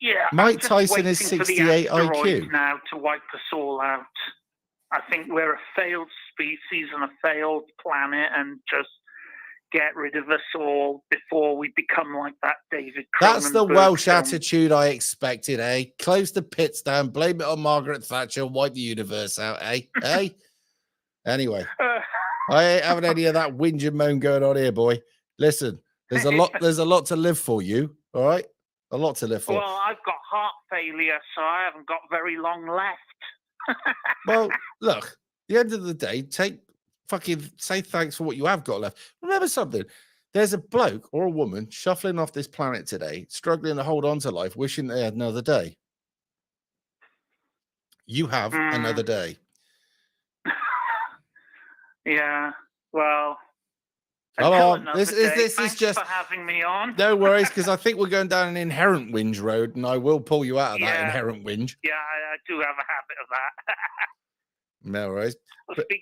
Speaker 4: Yeah.
Speaker 1: Mike Tyson is 68 IQ.
Speaker 4: Now to wipe us all out. I think we're a failed species and a failed planet, and just get rid of us all before we become like that David Cronenberg
Speaker 1: That's the Welsh
Speaker 4: film.
Speaker 1: attitude I expected, eh? Close the pits down, blame it on Margaret Thatcher, wipe the universe out, eh? Eh? Anyway, I ain't having any of that whinge and moan going on here, boy. Listen, there's a lot to live for, you, all right? A lot to live for.
Speaker 4: Well, I've got heart failure, so I haven't got very long left.
Speaker 1: Well, look, at the end of the day, say thanks for what you have got left. Remember something. There's a bloke or a woman shuffling off this planet today, struggling to hold on to life, wishing they had another day. You have another day.
Speaker 4: Yeah, well.
Speaker 1: Come on. This
Speaker 4: Thanks
Speaker 1: is just
Speaker 4: for having me on.
Speaker 1: No worries, because I think we're going down an inherent whinge road, and I will pull you out of that inherent whinge.
Speaker 4: Yeah, I do have a habit of that.
Speaker 1: No worries.
Speaker 4: I'll speak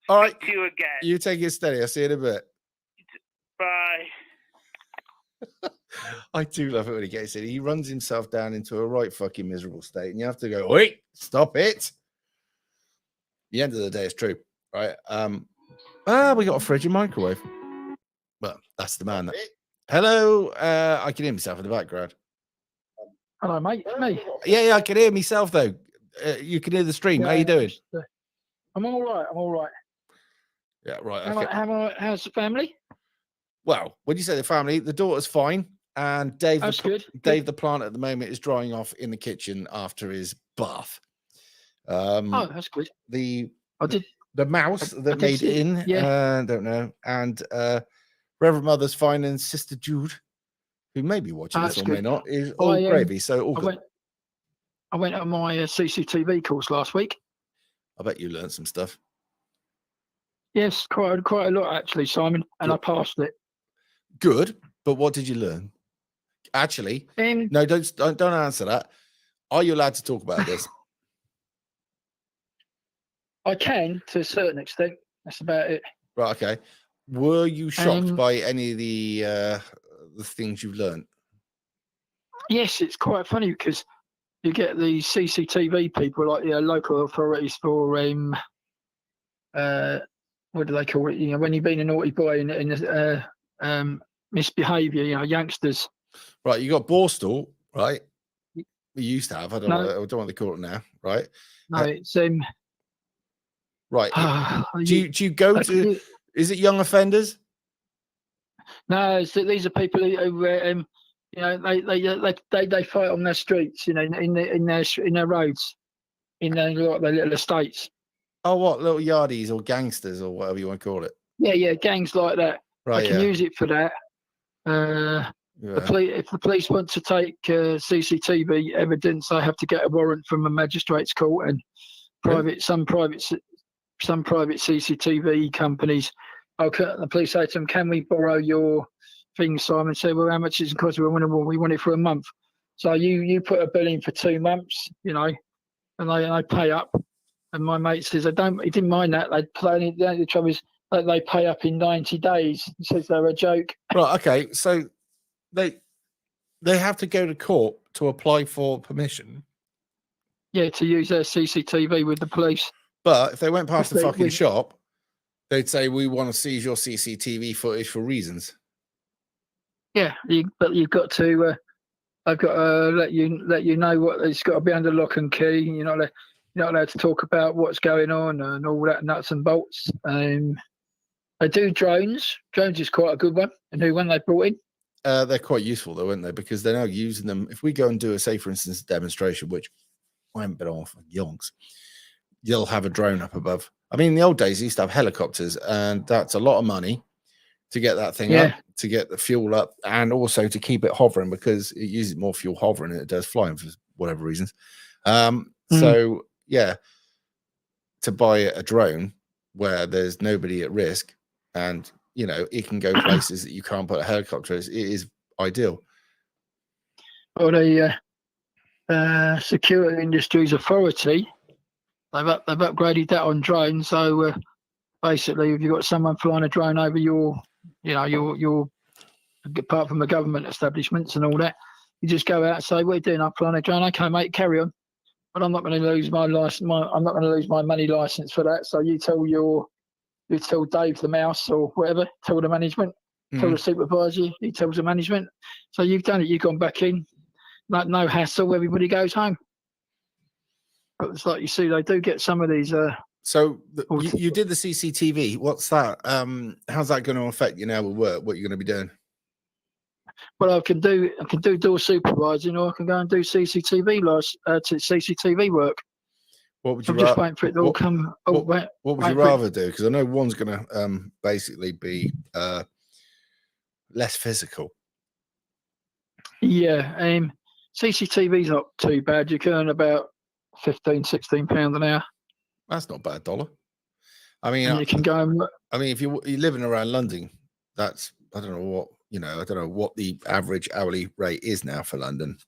Speaker 1: all right,
Speaker 4: to you again.
Speaker 1: You take it steady. I'll see you in a bit.
Speaker 4: Bye.
Speaker 1: I do love it when he gets in. He runs himself down into a right fucking miserable state, and you have to go, wait, stop it. The end of the day, it's true, right? We got a fridge and microwave. Well, that's the man. Hello, I can hear myself in the background.
Speaker 5: Hello, mate. It's me.
Speaker 1: Yeah, I can hear myself though. You can hear the stream. How you doing?
Speaker 5: I'm all right. I'm all right.
Speaker 1: Yeah, right. Okay.
Speaker 5: How's the family?
Speaker 1: Well, when you say the family, the daughter's fine, and Dave,
Speaker 5: That's good.
Speaker 1: Dave the plant at the moment is drying off in the kitchen after his bath.
Speaker 5: Oh, that's good.
Speaker 1: The mouse that made it in, don't know, and Reverend Mother's fine, and Sister Jude, who may be watching this or may not, is all gravy. So all good.
Speaker 5: I went on my CCTV course last week.
Speaker 1: I bet you learned some stuff.
Speaker 5: Yes, quite a lot actually, Simon, and
Speaker 1: Good.
Speaker 5: I passed it.
Speaker 1: Good, but what did you learn? Actually, no, don't answer that. Are you allowed to talk about this?
Speaker 5: I can to a certain extent. That's about it.
Speaker 1: Right. Okay. Were you shocked
Speaker 5: Um,
Speaker 1: by any of the things you've learned?
Speaker 5: Yes, it's quite funny because you get the CCTV people, like local authorities for what do they call it? When you've been a naughty boy in misbehaviour, youngsters.
Speaker 1: Right. You got Borstal, right? We used to have. I don't
Speaker 5: No.
Speaker 1: know. I don't want to call it now. Right.
Speaker 5: No, it's
Speaker 1: Right. Do you go to? Is it young offenders?
Speaker 5: No, these are people who they fight on their streets, in their roads, in their little estates.
Speaker 1: Oh, what little yardies or gangsters or whatever you want to call it?
Speaker 5: Yeah, gangs like that.
Speaker 1: Right.
Speaker 5: They can use it for that.
Speaker 1: Yeah.
Speaker 5: If the police want to take CCTV evidence, they have to get a warrant from a magistrate's court, and some private CCTV companies. The police say to them, "Can we borrow your thing, Simon?" Say, "Well, how much is it cost? We want it for a month." So you put a bill in for 2 months, and they pay up. And my mate says, he didn't mind that. The trouble is that they pay up in 90 days. He says they're a joke.
Speaker 1: Right. Okay. So they have to go to court to apply for permission.
Speaker 5: Yeah, to use their CCTV with the police.
Speaker 1: But if they went past the fucking shop, they'd say, "We want to seize your CCTV footage for reasons."
Speaker 5: Yeah, but you've got to. I've got to let you know what it's got to be under lock and key. You're not allowed to talk about what's going on and all that nuts and bolts. They do drones. Drones is quite a good one. A new one they brought in.
Speaker 1: They're quite useful though, aren't they? Because they're now using them. If we go and do for instance, a demonstration, which I haven't been on for yonks, you'll have a drone up above. I mean, in the old days, you used to have helicopters, and that's a lot of money to get that thing up, to get the fuel up, and also to keep it hovering because it uses more fuel hovering than it does flying for whatever reasons. So yeah, to buy a drone where there's nobody at risk and it can go places that you can't put a helicopter, it is ideal.
Speaker 5: Well, the Security Industries Authority, they've upgraded that on drones. So basically, if you've got someone flying a drone over your apart from the government establishments and all that, you just go out and say, "What are you doing? I'm flying a drone." "Okay, mate, carry on. But I'm not going to lose my license. I'm not going to lose my money license for that. So you tell Dave the mouse or whatever. Tell the management. Tell the supervisor. He tells the management. So you've done it. You've gone back in. No hassle. Everybody goes home. But it's like you see, they do get some of these.
Speaker 1: So you did the CCTV. What's that? How's that going to affect you now with work? What you're going to be doing?
Speaker 5: Well, I can do door supervising, or I can go and do CCTV work.
Speaker 1: What would you?
Speaker 5: I'm just waiting for it to all come.
Speaker 1: What would you rather do? Because I know one's going to basically be less physical.
Speaker 5: Yeah, CCTV's not too bad. You can earn about £15-16 an hour.
Speaker 1: That's not bad, dollar. I mean,
Speaker 5: and you can go.
Speaker 1: I mean, if you're living around London, that's I don't know what the average hourly rate is now for London.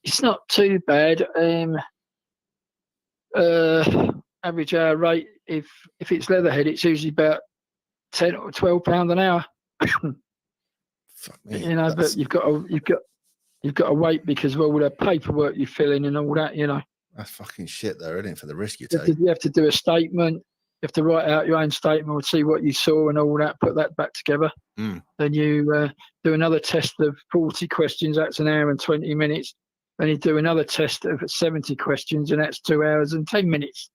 Speaker 5: It's not too bad. Average hour rate, if it's Leatherhead, it's usually about £10 or £12 an hour.
Speaker 1: Fuck me,
Speaker 5: but you've got to wait because all the paperwork you fill in and all that,
Speaker 1: That's fucking shit, though, isn't it? For the risk you take.
Speaker 5: You have to do a statement. You have to write out your own statement or see what you saw and all that. Put that back together. Then you do another test of 40 questions. That's an hour and 20 minutes. Then you do another test of 70 questions, and that's 2 hours and 10 minutes.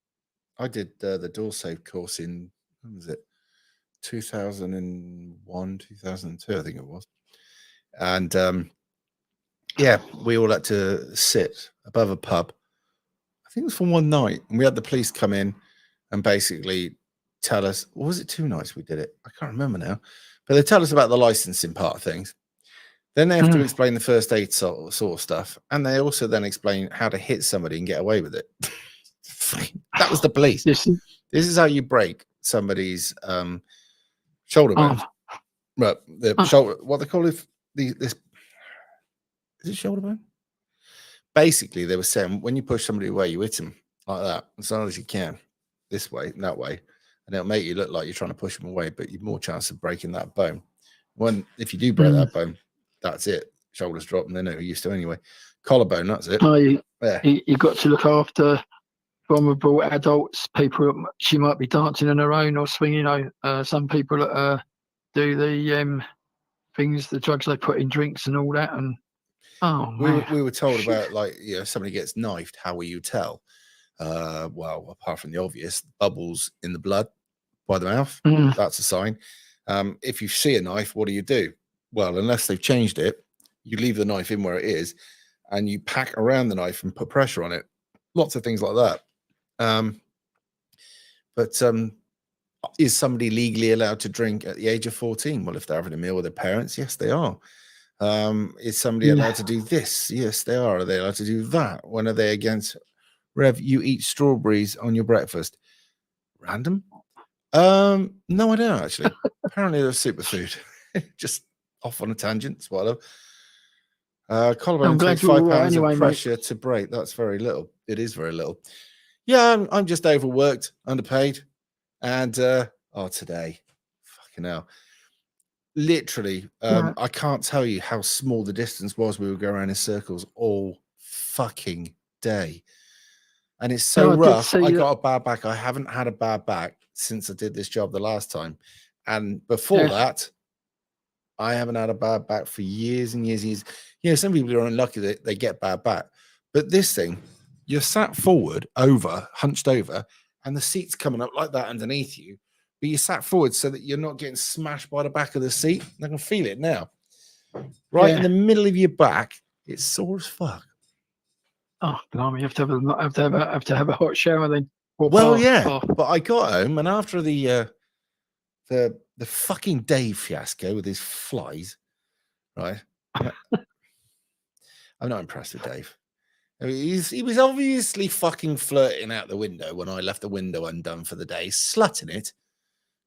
Speaker 1: I did the door safe course in, when was it? 2001, 2002, I think it was. And yeah, we all had to sit above a pub. I think it was for one night, and we had the police come in and basically tell us, or was it 2 nights we did it? I can't remember now. But they tell us about the licensing part of things. Then they have to explain the first aid sort of stuff. And they also then explain how to hit somebody and get away with it. That was the police. This is how you break somebody's shoulder bone. Right, the shoulder, what they call it, this is it shoulder bone? basically they were saying when you push somebody away, you hit them like that as hard as you can, this way and that way, and it'll make you look like you're trying to push them away, but you've more chance of breaking that bone. If you do break that bone, that's it. Shoulders drop, and they know who you're used to anyway. Collarbone, that's it.
Speaker 5: Oh, you
Speaker 1: Yeah.
Speaker 5: got to look after vulnerable adults, people. She might be dancing on her own or swinging. Some people that do the things, the drugs they put in drinks and all that. And
Speaker 1: we were told about, like, somebody gets knifed. How will you tell? Well, apart from the obvious, bubbles in the blood by the mouth. That's a sign. If you see a knife, what do? Well, unless they've changed it, you leave the knife in where it is, and you pack around the knife and put pressure on it. Lots of things like that. But is somebody legally allowed to drink at the age of 14? Well, if they're having a meal with their parents, yes, they are. Is somebody allowed to do this? Yes, they are. Are they allowed to do that? When are they against? Rev, you eat strawberries on your breakfast. Random? No, I don't actually. Apparently they're a superfood. Just off on a tangent. It's whatever. Collarbone takes 5 pounds of pressure to break. That's very little. It is very little. Yeah, I'm just overworked, underpaid, and today, fucking hell, literally, I can't tell you how small the distance was. We would go around in circles all fucking day, and it's so rough. I got a bad back. I haven't had a bad back since I did this job the last time, and before that, I haven't had a bad back for years and years and years. Some people are unlucky that they get bad back, but this thing, you're sat forward, hunched over, and the seat's coming up like that underneath you, but you sat forward so that you're not getting smashed by the back of the seat. I can feel it now. Right in the middle of your back, it's sore as fuck.
Speaker 5: Oh, blimey, you have to have a hot shower then.
Speaker 1: But I got home, and after the fucking Dave fiasco with his flies, right? I'm not impressed with Dave. I mean, he was obviously fucking flirting out the window when I left the window undone for the day, slutting it,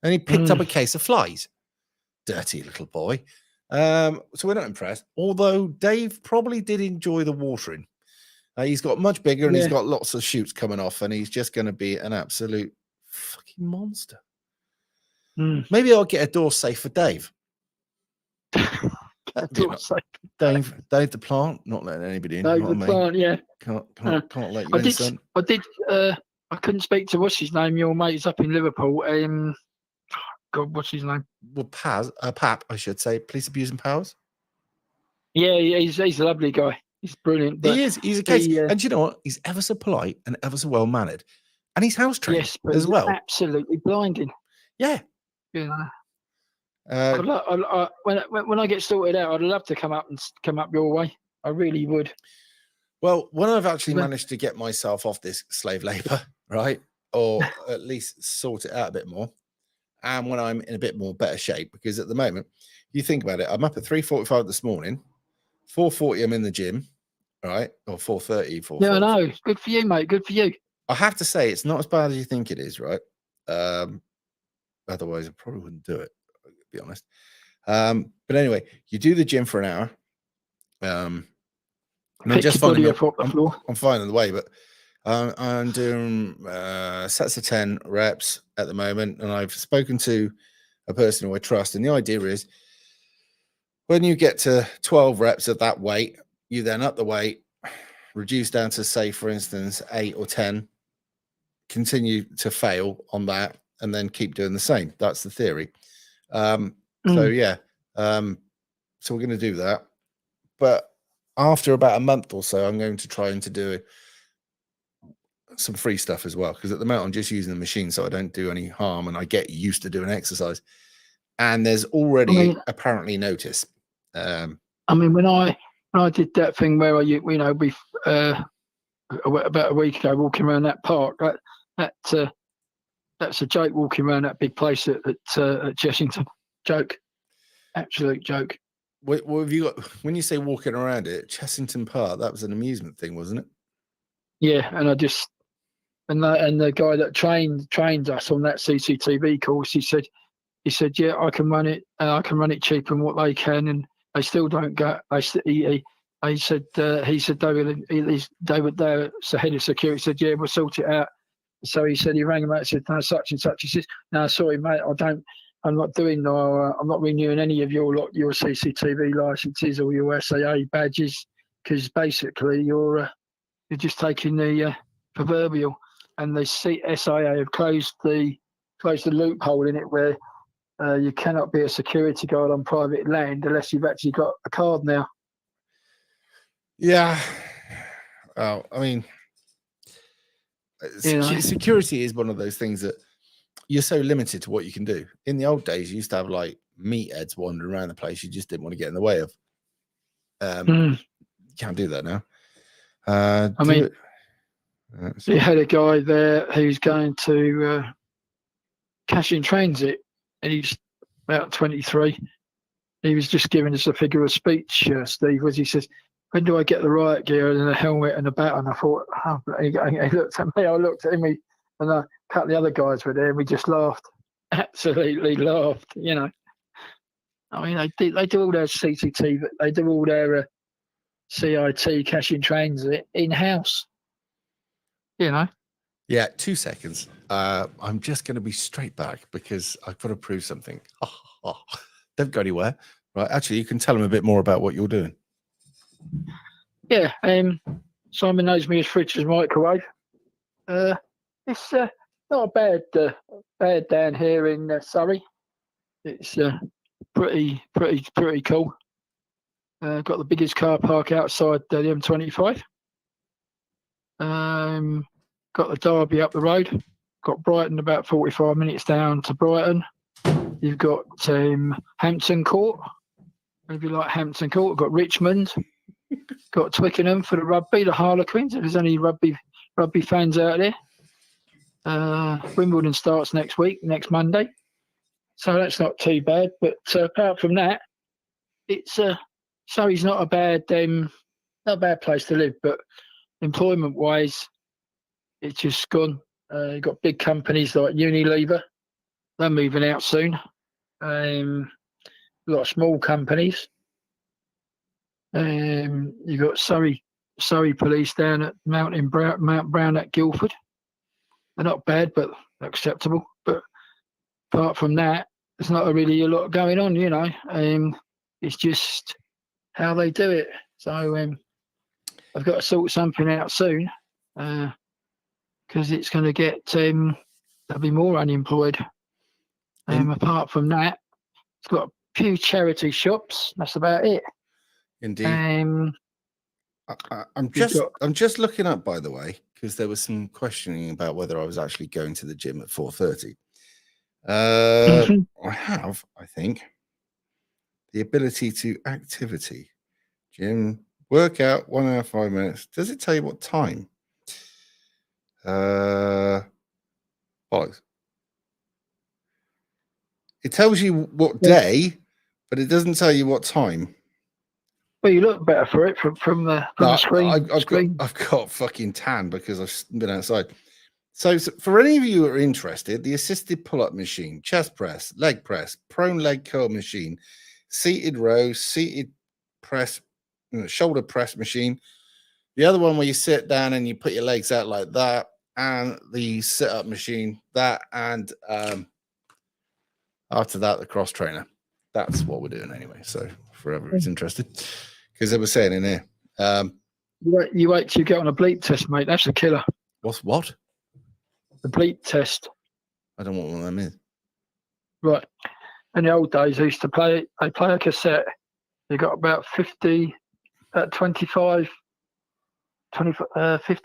Speaker 1: and he picked up a case of flies. Dirty little boy. So we're not impressed. Although Dave probably did enjoy the watering. He's got much bigger, and he's got lots of shoots coming off, and he's just going to be an absolute fucking monster. Maybe I'll get a door safe for Dave. Dave the plant, not letting anybody in.
Speaker 5: Dave the plant, yeah.
Speaker 1: Can't let you in, son.
Speaker 5: I couldn't speak to what's his name. Your mate's up in Liverpool. God, what's his name?
Speaker 1: Well, Pap, I should say. Police abuse and powers.
Speaker 5: Yeah, he's a lovely guy. He's brilliant.
Speaker 1: He is. He's a case, and you know what? He's ever so polite and ever so well mannered, and he's house trained as well.
Speaker 5: Absolutely blinding.
Speaker 1: Yeah.
Speaker 5: When I get sorted out, I'd love to come up your way. I really would.
Speaker 1: Well, when I've actually managed to get myself off this slave labor, right, or at least sort it out a bit more, and when I'm in a bit more better shape, because at the moment, you think about it, I'm up at 3:45 this morning, 4:40 I'm in the gym, right, or 4:30. 4:40.
Speaker 5: Yeah, I know. Good for you, mate. Good for you.
Speaker 1: I have to say, it's not as bad as you think it is, right? Otherwise, I probably wouldn't do it, to be honest. But anyway, you do the gym for an hour. And I'm just finding I'm finding the way, but I'm doing sets of 10 reps at the moment, and I've spoken to a person who I trust, and the idea is when you get to 12 reps at that weight, you then up the weight, reduce down to, say, for instance, 8 or 10, continue to fail on that, and then keep doing the same. That's the theory. So we're going to do that, but after about a month or so, I'm going to try and to do some free stuff as well, because at the moment I'm just using the machine so I don't do any harm, and I get used to doing exercise. And there's already apparently notice.
Speaker 5: I mean, when I did that thing where we about a week ago walking around that park, that's a joke, walking around that big place at Chessington. Joke, absolute joke.
Speaker 1: What have you got when you say walking around it? Chessington Park, that was an amusement thing, wasn't it?
Speaker 5: Yeah, and the guy that trained us on that CCTV course, he said, yeah, I can run it cheaper than what they can, and they still don't go. he said they were there. So head of security said, "Yeah, we'll sort it out." So he said he rang him out and said, "No, such and such." He says, "No, sorry, mate, I'm not doing. I'm not renewing any of your CCTV licenses or your SAA badges because basically you're just taking the proverbial." And the SIA have closed the loophole in it where you cannot be a security guard on private land unless you've actually got a card now.
Speaker 1: Yeah. Well, I mean,
Speaker 5: You know.
Speaker 1: security is one of those things that you're so limited to what you can do. In the old days, you used to have like meatheads wandering around the place you just didn't want to get in the way of. You can't do that now.
Speaker 5: I mean, you had a guy there who's going to cash in transit, and he's about 23. He was just giving us a figure of speech, Steve, as he says, "When do I get the riot gear and a helmet and a baton?" I thought, he looked at me, I looked at him, and a couple of the other guys were there, and we just laughed, absolutely laughed, you know. I mean, they do all their CCTV, they do all their CIT cash in transit in-house, you know.
Speaker 1: Yeah, 2 seconds. I'm just going to be straight back because I've got to prove something. Don't go anywhere. Right, actually, you can tell them a bit more about what you're doing.
Speaker 5: Yeah, Simon knows me as Fridge's microwave. It's not bad down here in Surrey. It's pretty cool. Got the biggest car park outside the M25. Got the Derby up the road. Got Brighton about 45 minutes down to Brighton. You've got Hampton Court. If you like Hampton Court, got Richmond. Got Twickenham for the rugby, the Harlequins. If there's any rugby fans out there. Wimbledon starts next Monday. So that's not too bad. But apart from that, it's Surrey's not a bad place to live. But employment-wise, it's just gone. You've got big companies like Unilever. They're moving out soon. A lot of small companies. You've got Surrey Police down at Mount Brown at Guildford. They're not bad, but acceptable. But apart from that, there's not really a lot going on, you know. It's just how they do it. So I've got to sort something out soon because it's going to get there'll be more unemployed. Apart from that, it's got a few charity shops. That's about it.
Speaker 1: Indeed. I'm just looking up, by the way, because there was some questioning about whether I was actually going to the gym at 4:30. I have, I think, the ability to activity, gym, workout, 1 hour, 5 minutes. Does it tell you what time? Bollocks. It tells you what day, but it doesn't tell you what time.
Speaker 5: Well, you look better for it from the screen.
Speaker 1: I've got fucking tan because I've been outside. So for any of you who are interested, the assisted pull-up machine, chest press, leg press, prone leg curl machine, seated row, seated press, shoulder press machine. The other one where you sit down and you put your legs out like that, and the sit-up machine, that, and after that, the cross trainer. That's what we're doing anyway. So for whoever's interested, because they were saying in here.
Speaker 5: You wait till you get on a bleep test, mate. That's a killer.
Speaker 1: What?
Speaker 5: The bleep test.
Speaker 1: I don't know what one of them is.
Speaker 5: Right. In the old days, they used to play a cassette. You got about 50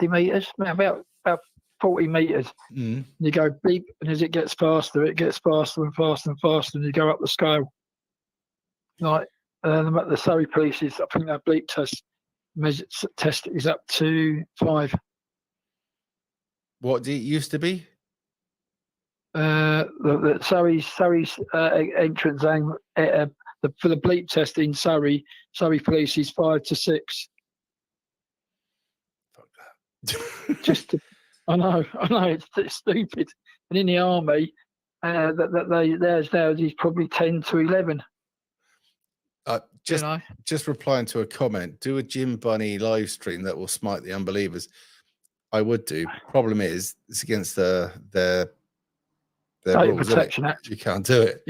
Speaker 5: meters, about 40 meters.
Speaker 1: Mm.
Speaker 5: You go beep, and as it gets faster and faster and faster, and you go up the scale. Like the Surrey Police is, I think that bleep test is up to 5.
Speaker 1: What did it used to be?
Speaker 5: The Surrey's entrance aim for the bleep test in Surrey Police is 5 to 6.
Speaker 1: Fuck that.
Speaker 5: Just I know it's stupid. And in the army, there's probably 10 to 11.
Speaker 1: Just
Speaker 5: you know.
Speaker 1: just replying to a comment, do a Jim Bunny live stream that will smite the unbelievers. I would do. Problem is, it's against their
Speaker 5: Data
Speaker 1: rules, isn't it?
Speaker 5: Protection Act.
Speaker 1: You can't do it.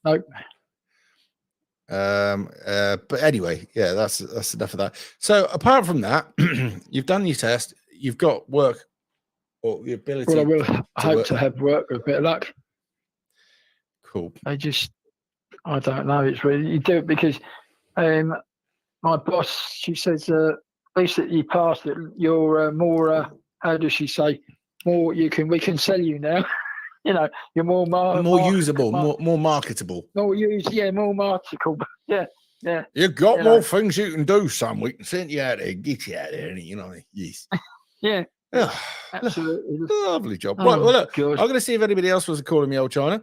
Speaker 5: Nope.
Speaker 1: But anyway, yeah, that's enough of that. So apart from that, you've done your test, you've got work or the ability.
Speaker 5: Well, I will hope
Speaker 1: work.
Speaker 5: to have work with a bit of luck.
Speaker 1: Cool.
Speaker 5: I don't know. It's really, you do it because my boss, she says, at least that you passed it, you're more, how does she say, more we can sell you now. You know, you're more
Speaker 1: Usable, more marketable.
Speaker 5: more more marketable. Yeah.
Speaker 1: You've got
Speaker 5: You
Speaker 1: more
Speaker 5: know.
Speaker 1: things you can do, son. We can send you out there, get you out there, you know. Yes.
Speaker 5: Yeah,
Speaker 1: Yeah.
Speaker 5: absolutely.
Speaker 1: Lovely job.
Speaker 5: Oh,
Speaker 1: Right, well, look,
Speaker 5: God.
Speaker 1: I'm going to see if anybody else was calling me old China.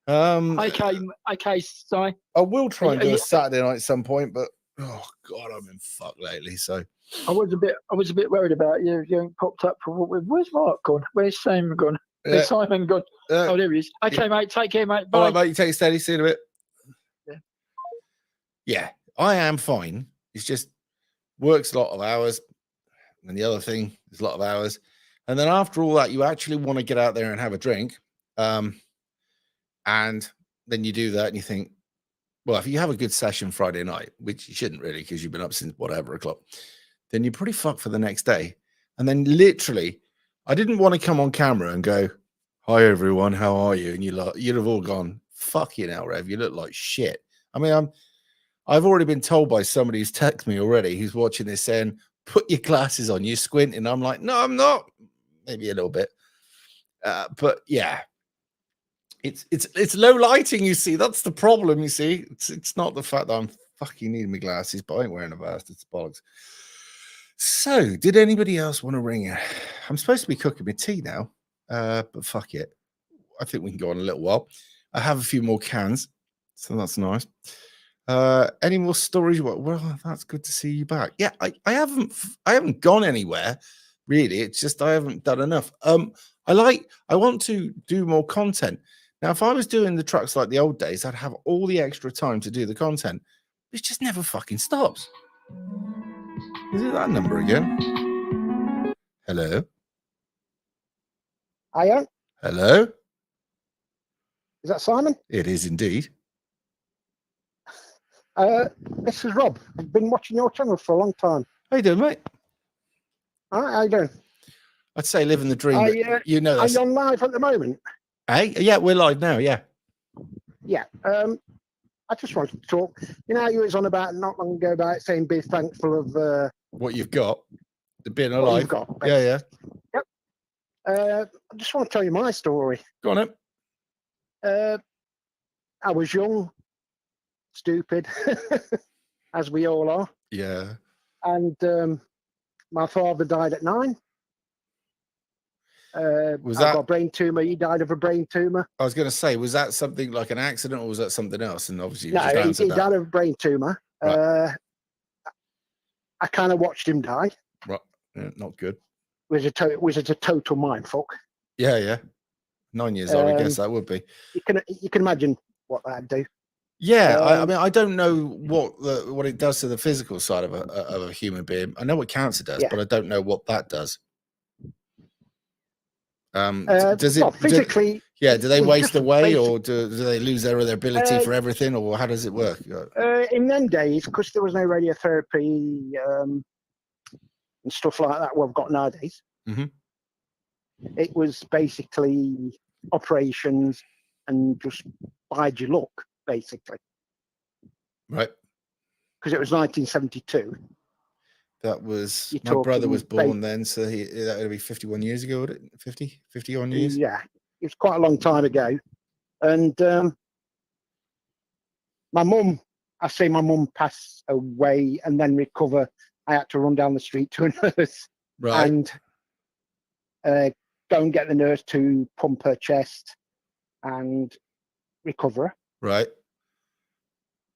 Speaker 5: Okay, Si.
Speaker 1: I will try and do a
Speaker 5: Yeah.
Speaker 1: Saturday night at some point, but oh god, I'm in fuck lately. So
Speaker 5: I was a bit worried about you. You ain't popped up for what? Where's Mark gone? Where's Simon gone? Where's Simon gone? Oh, there he is. Okay, mate. Take care, mate.
Speaker 1: all
Speaker 5: Bye.
Speaker 1: right, mate. You take it steady. See you in a bit.
Speaker 5: Yeah.
Speaker 1: Yeah, I am fine. It's just works a lot of hours, and the other thing is a lot of hours, and then after all that, you actually want to get out there and have a drink, and then you do that, and you think, well, if you have a good session Friday night, which you shouldn't really because you've been up since whatever o'clock, then you're pretty fucked for the next day. And then literally, I didn't want to come on camera and go, "Hi everyone, how are you?" And you'd have all gone, "Fuck you now, Rev. You look like shit." I mean, I've already been told by somebody who's texted me already, who's watching this, saying, "Put your glasses on, you're squinting." I'm like, "No, I'm not." Maybe a little bit, but yeah. It's low lighting, you see. That's the problem, you see. It's not the fact that I'm fucking needing my glasses, but I ain't wearing a vest. It's bollocks. So, did anybody else want to ring in? I'm supposed to be cooking my tea now, but fuck it. I think we can go on a little while. I have a few more cans, so that's nice. Any more stories? Well, that's good to see you back. Yeah, I haven't gone anywhere really. It's just I haven't done enough. I want to do more content. Now, if I was doing the trucks like the old days, I'd have all the extra time to do the content. It just never fucking stops. Is it that number again? Hello?
Speaker 6: Hiya,
Speaker 1: Hello?
Speaker 6: is that Simon?
Speaker 1: It is indeed.
Speaker 6: This is Rob. I've been watching your channel for a long time.
Speaker 1: How you doing, mate?
Speaker 6: All right, how you doing?
Speaker 1: I'd say living the dream. But you know
Speaker 6: Are
Speaker 1: that's...
Speaker 6: you on live at the moment?
Speaker 1: Hey? Yeah, we're live now, yeah.
Speaker 6: Yeah. I just wanted to talk. You know how you was on about not long ago about saying be thankful of
Speaker 1: What you've got. The being
Speaker 6: what
Speaker 1: alive.
Speaker 6: you've got.
Speaker 1: Yeah.
Speaker 6: I just want to tell you my story.
Speaker 1: Go on, then.
Speaker 6: I was young, stupid, as we all are,
Speaker 1: Yeah.
Speaker 6: and my father died at 9.
Speaker 1: Was
Speaker 6: I
Speaker 1: that...
Speaker 6: got a brain tumor. He died of a brain tumor.
Speaker 1: I was going to say, was that something like an accident or was that something else? And obviously, you
Speaker 6: No,
Speaker 1: just answered
Speaker 6: he
Speaker 1: that.
Speaker 6: died of a brain tumor.
Speaker 1: Right.
Speaker 6: I kind of watched him die.
Speaker 1: Right. Yeah, not good.
Speaker 6: Was a total mindfuck.
Speaker 1: Yeah. 9 years old, I guess that would be.
Speaker 6: You can imagine what that'd do.
Speaker 1: Yeah, I mean, I don't know what it does to the physical side of a human being. I know what cancer does,
Speaker 6: Yeah.
Speaker 1: but I don't know what that does. Does it
Speaker 6: Well, physically?
Speaker 1: do they
Speaker 6: it's
Speaker 1: waste
Speaker 6: just
Speaker 1: away,
Speaker 6: basic-
Speaker 1: or do they lose their ability for everything, or how does it work?
Speaker 6: in them days, because there was no radiotherapy and stuff like that, we've got nowadays.
Speaker 1: Mhm.
Speaker 6: It was basically operations and just bide your luck, basically,
Speaker 1: Right.
Speaker 6: because it was 1972.
Speaker 1: That was
Speaker 6: You're
Speaker 1: my brother
Speaker 6: talking
Speaker 1: was born then, so that would be 51 years ago, would it? 50 on years.
Speaker 6: Yeah, it was quite a long time ago. And my mum pass away and then recover. I had to run down the street to a nurse
Speaker 1: Right.
Speaker 6: and go and get the nurse to pump her chest and recover her.
Speaker 1: Right.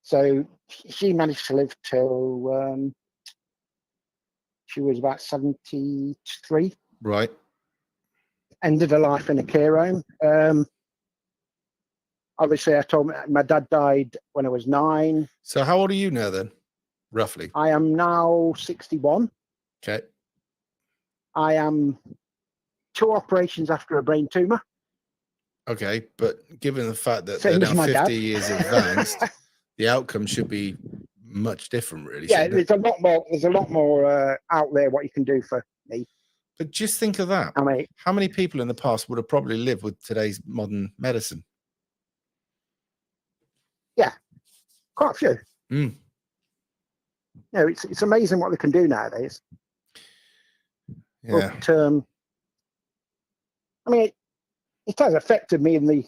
Speaker 6: So she managed to live till she was about 73. Ended her life in a care home. obviously, I told my dad died when I was 9.
Speaker 1: So how old are you now then, roughly?
Speaker 6: I am now 61.
Speaker 1: Okay.
Speaker 6: I am 2 operations after a brain tumor.
Speaker 1: Okay, but given the fact that
Speaker 6: Same
Speaker 1: they're
Speaker 6: as
Speaker 1: now
Speaker 6: my
Speaker 1: 50
Speaker 6: dad.
Speaker 1: years advanced, the outcome should be much different, really.
Speaker 6: Yeah,
Speaker 1: shouldn't it?
Speaker 6: there's a lot more. There's a lot more out there what you can do for me.
Speaker 1: But just think of that.
Speaker 6: I mean,
Speaker 1: How many people in the past would have probably lived with today's modern medicine?
Speaker 6: quite a few.
Speaker 1: Mm.
Speaker 6: You know, it's amazing what they can do nowadays.
Speaker 1: Yeah.
Speaker 6: But I mean, it has affected me in the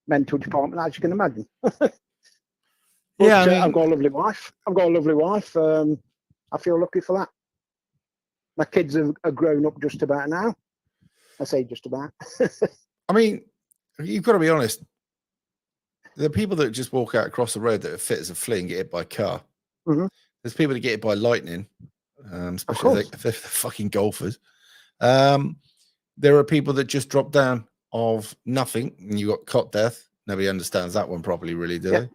Speaker 6: mental department, as you can imagine. But,
Speaker 1: Yeah, I mean-
Speaker 6: I've got a lovely wife. I feel lucky for that. My kids are grown up just about now. I say just about.
Speaker 1: I mean, you've got to be honest. The people that just walk out across the road that are fit as a flea and get hit by a car.
Speaker 6: Mhm.
Speaker 1: There's people that get hit by lightning, especially
Speaker 6: course.
Speaker 1: if they're fucking golfers. There are people that just drop down of nothing, and you got cot death. Nobody understands that one properly, really, do
Speaker 6: Yeah.
Speaker 1: they?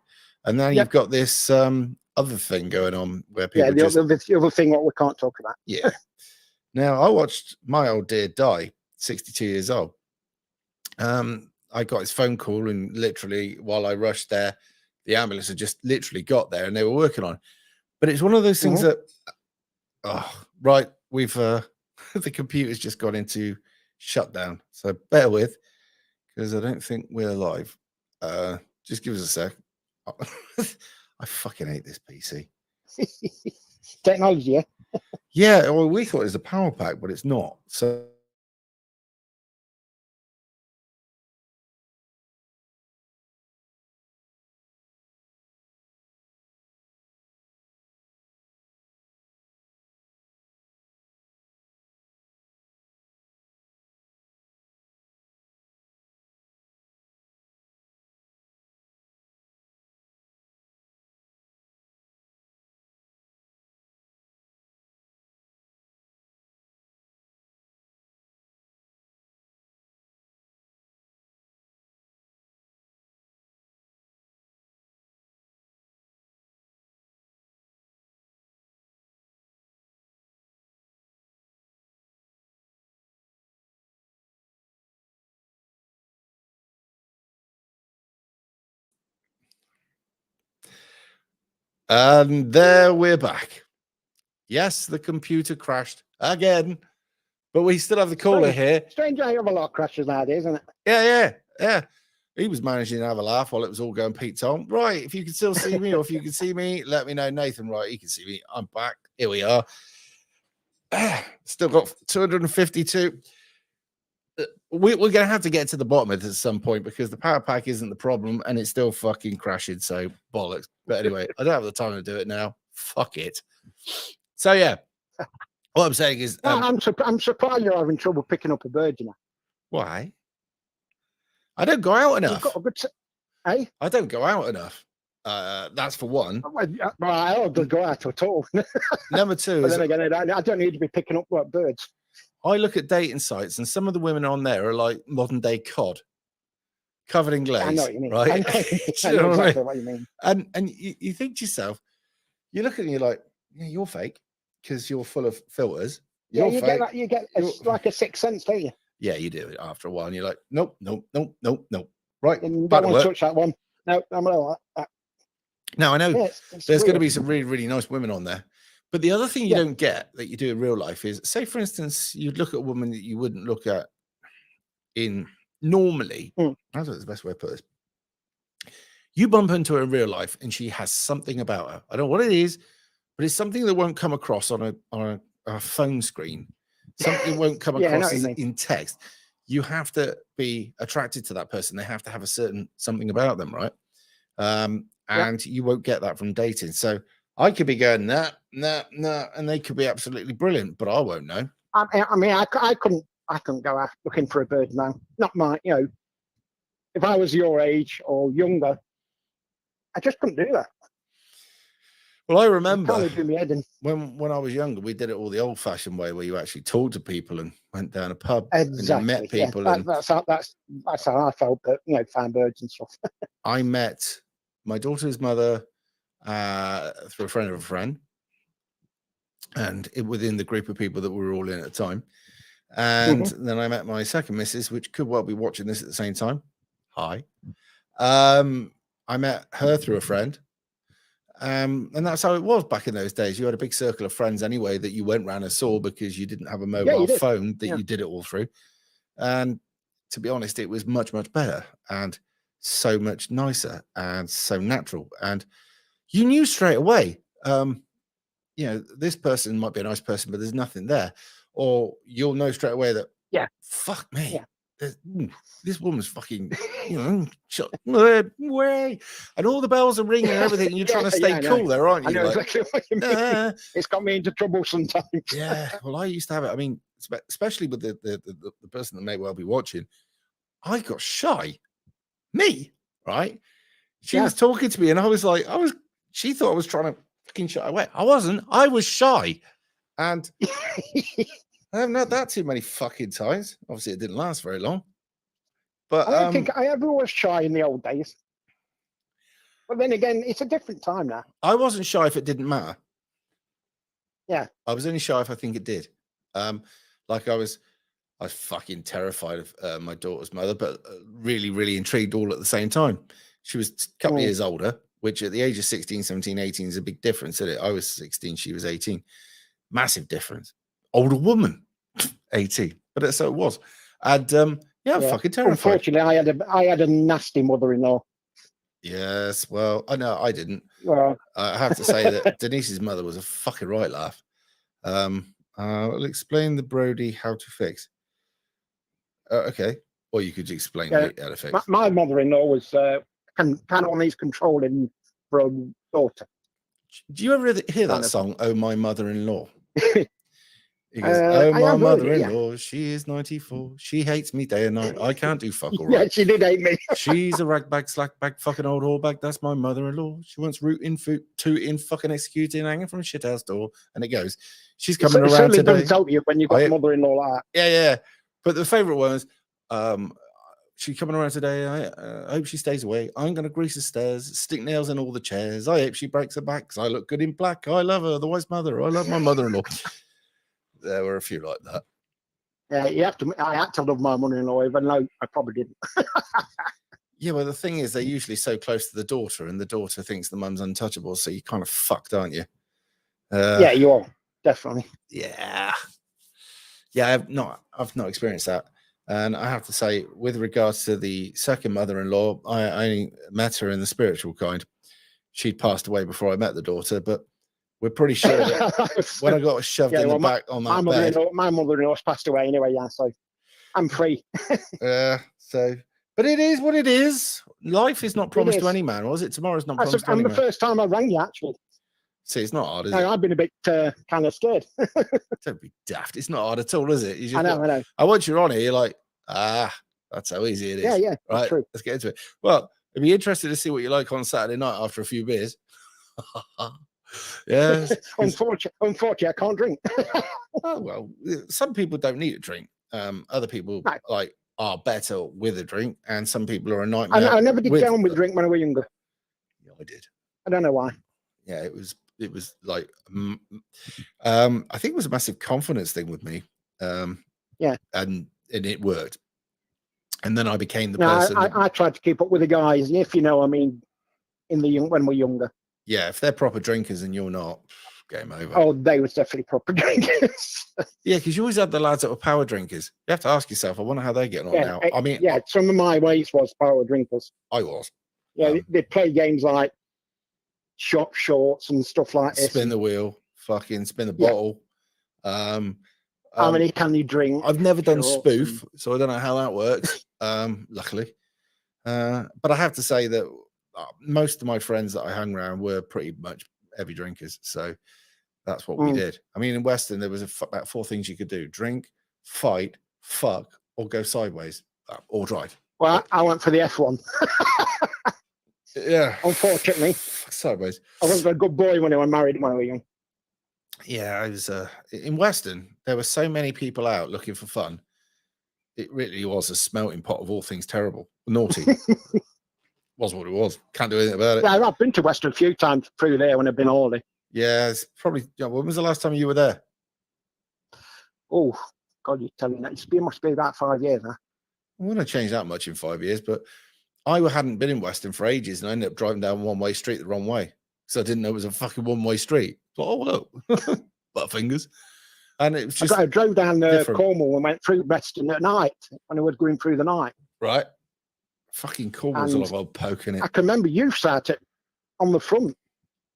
Speaker 1: And then
Speaker 6: Yeah.
Speaker 1: you've got this other thing going on where people
Speaker 6: Yeah, the
Speaker 1: just
Speaker 6: other thing what we can't talk about.
Speaker 1: yeah. Now I watched my old dear die, 62 years old. I got his phone call, and literally while I rushed there, the ambulance had just literally got there and they were working on it. But it's one of those things that, oh, right, we've the computer's just gone into shutdown. So bear with, because I don't think we're live. Just give us a sec. I fucking hate this PC.
Speaker 6: Technology, yeah.
Speaker 1: Yeah, well, we thought it was a power pack, but it's not. So and there we're back. Yes, the computer crashed again, but we still have the caller here.
Speaker 6: Strange how you have a lot of crashes nowadays, isn't it?
Speaker 1: Yeah. He was managing to have a laugh while it was all going Pete Tom. Right, if you can still see me, or if you can see me, let me know. Nathan, right, you can see me. I'm back. Here we are. Still got 252. We're going to have to get to the bottom of it at some point, because the power pack isn't the problem and it's still fucking crashing. So bollocks. But anyway, I don't have the time to do it now. Fuck it. So yeah, what I'm saying is,
Speaker 6: I'm surprised you're having trouble picking up a bird, you know.
Speaker 1: why? I don't go out
Speaker 6: You've
Speaker 1: enough.
Speaker 6: got a good, eh?
Speaker 1: I don't go out enough. That's for one.
Speaker 6: I don't go out at all.
Speaker 1: Number two
Speaker 6: But
Speaker 1: is,
Speaker 6: then again, I don't need to be picking up birds.
Speaker 1: I look at dating sites, and some of the women on there are like modern day cod, covered in glaze.
Speaker 6: I know what you mean.
Speaker 1: Right?
Speaker 6: I know,
Speaker 1: Do
Speaker 6: I
Speaker 1: you
Speaker 6: know
Speaker 1: know what I mean?
Speaker 6: exactly what you mean.
Speaker 1: And you think to yourself, you look at it and you're like, yeah, you're fake, because you're full of filters.
Speaker 6: Yeah,
Speaker 1: You're
Speaker 6: you
Speaker 1: fake.
Speaker 6: get that. You get it's like a sixth sense, don't you?
Speaker 1: Yeah, you do it after a while, and you're like, nope. Right,
Speaker 6: And you
Speaker 1: back
Speaker 6: don't
Speaker 1: to
Speaker 6: want to
Speaker 1: work.
Speaker 6: touch that one. No, I'm not like that.
Speaker 1: Now I know
Speaker 6: Yeah, it's
Speaker 1: there's going to
Speaker 6: weird.
Speaker 1: be some really, really nice women on there. But the other thing you
Speaker 6: Yeah.
Speaker 1: don't get that you do in real life is, say, for instance, you'd look at a woman that you wouldn't look at in normally.
Speaker 6: Mm.
Speaker 1: I don't know the best way to put this. You bump into her in real life and she has something about her. I don't know what it is, but it's something that won't come across on a phone screen. Something won't come
Speaker 6: Yeah, I know
Speaker 1: across
Speaker 6: what you
Speaker 1: as
Speaker 6: mean.
Speaker 1: in text. You have to be attracted to that person. They have to have a certain something about them, right? And you won't get that from dating. So I could be going, nah, and they could be absolutely brilliant, but I won't know.
Speaker 6: I mean, I couldn't go out looking for a bird now. Not my, you know, if I was your age or younger, I just couldn't do that.
Speaker 1: Well, I
Speaker 6: I
Speaker 1: remember
Speaker 6: can't do my head in.
Speaker 1: when I was younger, we did it all the old-fashioned way, where you actually talked to people and went down a pub and you
Speaker 6: Exactly.
Speaker 1: met
Speaker 6: Yeah,
Speaker 1: people.
Speaker 6: that,
Speaker 1: And
Speaker 6: that's how I felt. But fan birds and stuff.
Speaker 1: I met my daughter's mother through a friend of a friend, and within the group of people that we were all in at the time. And then I met my second missus, which could well be watching this at the same time. Hi. I met her through a friend. And that's how it was back in those days. You had a big circle of friends anyway that you went round and saw, because you didn't have a mobile
Speaker 6: did.
Speaker 1: phone that
Speaker 6: Yeah.
Speaker 1: you did it all through. And to be honest, it was much, much better and so much nicer and so natural. And you knew straight away, this person might be a nice person, but there's nothing there. Or you'll know straight away that, fuck me.
Speaker 6: Yeah.
Speaker 1: This woman's fucking, shut way. And all the bells are ringing and everything. And you're trying to stay
Speaker 6: I know.
Speaker 1: cool there, aren't
Speaker 6: I
Speaker 1: you?
Speaker 6: know
Speaker 1: Like,
Speaker 6: exactly what you mean.
Speaker 1: "Nah."
Speaker 6: It's got me into trouble sometimes.
Speaker 1: Yeah. Well, I used to have it. I mean, especially with the person that may well be watching, I got shy. Me, right? She
Speaker 6: Yeah.
Speaker 1: was talking to me, and I was like, she thought I was trying to fucking shy away. I wasn't. I was shy. And I haven't had that too many fucking times. Obviously, it didn't last very long. But
Speaker 6: I don't think I ever was shy in the old days. But then again, it's a different time now.
Speaker 1: I wasn't shy if it didn't matter.
Speaker 6: Yeah.
Speaker 1: I was only shy if I think it did. Like I was fucking terrified of my daughter's mother, but really, really intrigued all at the same time. She was a couple of years older, which at the age of 16, 17, 18 is a big difference, isn't it? I was 16, she was 18. Massive difference. Older woman, 18. But so it was. And I'm fucking terrified.
Speaker 6: Unfortunately, I had a nasty mother-in-law.
Speaker 1: Yes, well, I know I didn't.
Speaker 6: Well,
Speaker 1: I have to say that Denise's mother was a fucking right laugh. I'll explain the Brody how to fix. Okay. Or you could explain how to fix.
Speaker 6: my mother-in-law was kind of on his controlling for a daughter.
Speaker 1: Do you ever hear that
Speaker 6: Kind of.
Speaker 1: song, Oh My Mother-in-Law? He goes,
Speaker 6: I
Speaker 1: oh, my
Speaker 6: have heard it,
Speaker 1: mother-in-law, she is 94. She hates me day and night. I can't do fuck all
Speaker 6: Yeah,
Speaker 1: right.
Speaker 6: she did hate me.
Speaker 1: She's a ragbag, slackbag, fucking old whorebag. That's my mother-in-law. She wants rooting, tooting, fucking executing, hanging from a shithouse door. And it goes, she's coming
Speaker 6: It
Speaker 1: around
Speaker 6: certainly
Speaker 1: today.
Speaker 6: doesn't help you when you've got a mother-in-law like that.
Speaker 1: Yeah. But the favourite one is, she's coming around today. I hope she stays away. I'm going to grease the stairs, stick nails in all the chairs. I hope she breaks her back because I look good in black. I love her, the wise mother. I love my mother-in-law. There were a few like that.
Speaker 6: Yeah, I had to love my mother-in-law, even though I probably didn't.
Speaker 1: Yeah, well, the thing is, they're usually so close to the daughter, and the daughter thinks the mum's untouchable, so you're kind of fucked, aren't you?
Speaker 6: Yeah, you are, definitely.
Speaker 1: Yeah. I've not experienced that. And I have to say, with regards to the second mother-in-law, I only met her in the spiritual kind. She'd passed away before I met the daughter, but we're pretty sure that when I got shoved in the back on that bed.
Speaker 6: My mother-in-law's passed away anyway, yeah, so I'm free.
Speaker 1: But it is what it is. Life is not promised to any man, was it? Tomorrow's not promised to any
Speaker 6: I'm the
Speaker 1: man.
Speaker 6: first time I rang you, actually.
Speaker 1: See, it's not hard, is it?
Speaker 6: I've been a bit kind of scared.
Speaker 1: Don't be daft. It's not hard at all, is it? You just
Speaker 6: I know.
Speaker 1: And once you're on here, you're like, that's how easy it is.
Speaker 6: Yeah,
Speaker 1: right.
Speaker 6: True.
Speaker 1: Let's get into it. Well, it'd be interesting to see what you like on Saturday night after a few beers. Yeah.
Speaker 6: Unfortunately, I can't drink.
Speaker 1: Oh, well, some people don't need a drink. Other people are better with a drink, and some people are a nightmare.
Speaker 6: I never did get on with drink when I was younger.
Speaker 1: Yeah, I did.
Speaker 6: I don't know why.
Speaker 1: Yeah, it was like I think it was a massive confidence thing with me. And it worked. And then I became the person.
Speaker 6: I tried to keep up with the guys, if you know what I mean, when we're younger.
Speaker 1: Yeah, if they're proper drinkers and you're not, game over.
Speaker 6: Oh, they was definitely proper drinkers.
Speaker 1: Yeah, because you always had the lads that were power drinkers. You have to ask yourself, I wonder how they're getting on now. I mean,
Speaker 6: some of my mates was power drinkers.
Speaker 1: I was.
Speaker 6: Yeah, they play games like shot shorts and stuff like this.
Speaker 1: Spin the wheel, fucking spin the bottle.
Speaker 6: How many can you drink?
Speaker 1: I've never done spoof, so I don't know how that works. Luckily. But I have to say that most of my friends that I hung around were pretty much heavy drinkers. So that's what we did. I mean, in Western, there was about 4 things you could do: drink, fight, fuck, or go sideways, or drive.
Speaker 6: Well, I went for the F1.
Speaker 1: Yeah.
Speaker 6: Unfortunately,
Speaker 1: Sideways.
Speaker 6: I wasn't a good boy when I was married when I was young.
Speaker 1: Yeah, I was in Weston. There were so many people out looking for fun. It really was a smelting pot of all things terrible, naughty. Was what it was. Can't do anything about it.
Speaker 6: Yeah, I've been to Western a few times through there when I've been holiday.
Speaker 1: Yeah, it's probably. When was the last time you were there?
Speaker 6: Oh, God, you're telling that. It must be about 5 years now.
Speaker 1: I wouldn't have changed that much in 5 years, but I hadn't been in Weston for ages, and I ended up driving down one-way street the wrong way because I didn't know it was a fucking one-way street. So, oh look, butterfingers, and it was just
Speaker 6: I drove down
Speaker 1: different.
Speaker 6: Cornwall and went through Weston at night when I was going through the night.
Speaker 1: Right. Fucking Cornwall's a lot of old poking it.
Speaker 6: I can remember you sat on the front.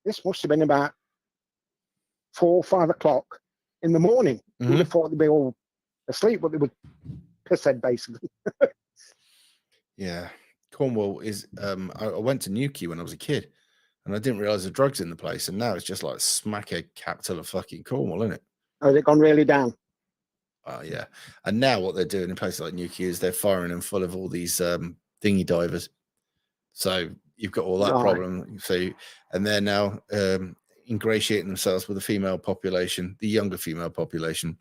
Speaker 6: This must have been about 4 or 5 o'clock in the morning.
Speaker 1: Mhm.
Speaker 6: You'd have thought they'd be all asleep, but they were pisshead basically.
Speaker 1: Yeah, Cornwall is. I went to Newquay when I was a kid, and I didn't realize the drugs in the place, and now it's just like smackhead capital of fucking Cornwall, isn't it?
Speaker 6: Has it gone really down?
Speaker 1: Yeah, and now what they're doing in places like Newquay is they're firing them full of all these dinghy divers. So you've got all that
Speaker 6: Right.
Speaker 1: problem. So, and they're now ingratiating themselves with the female population, the younger female population.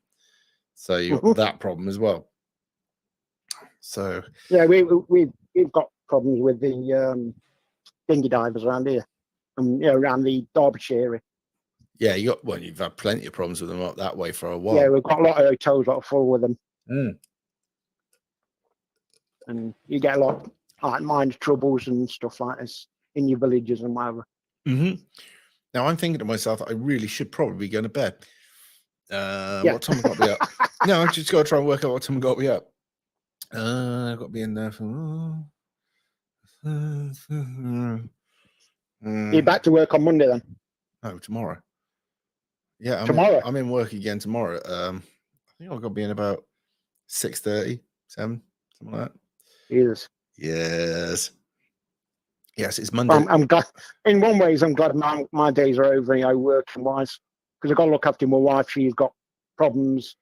Speaker 1: So you've got that problem as well. So
Speaker 6: Yeah, we've got problems with the dinghy divers around here, and around the Derbyshire area.
Speaker 1: yeah, you've had plenty of problems with them up that way for a while.
Speaker 6: Yeah, we've got a lot of hotels that are full with them,
Speaker 1: Mm.
Speaker 6: and you get a lot of like mind troubles and stuff like this in your villages and whatever.
Speaker 1: Mm-hmm. Now I'm thinking to myself, I really should probably be going to bed. What time have I got to be up? No, I just got to try and work out what time I got to be up. I've got to be in there for.
Speaker 6: You're back to work on Monday then?
Speaker 1: No, tomorrow. Yeah,
Speaker 6: Tomorrow?
Speaker 1: I'm in work again tomorrow. I think I've got to be in about 6:30, 7, something like that.
Speaker 6: Jesus.
Speaker 1: Yes, it's Monday.
Speaker 6: I'm glad. In one ways, I'm glad my days are over, working wise, because I've got to look after my wife. She's got problems,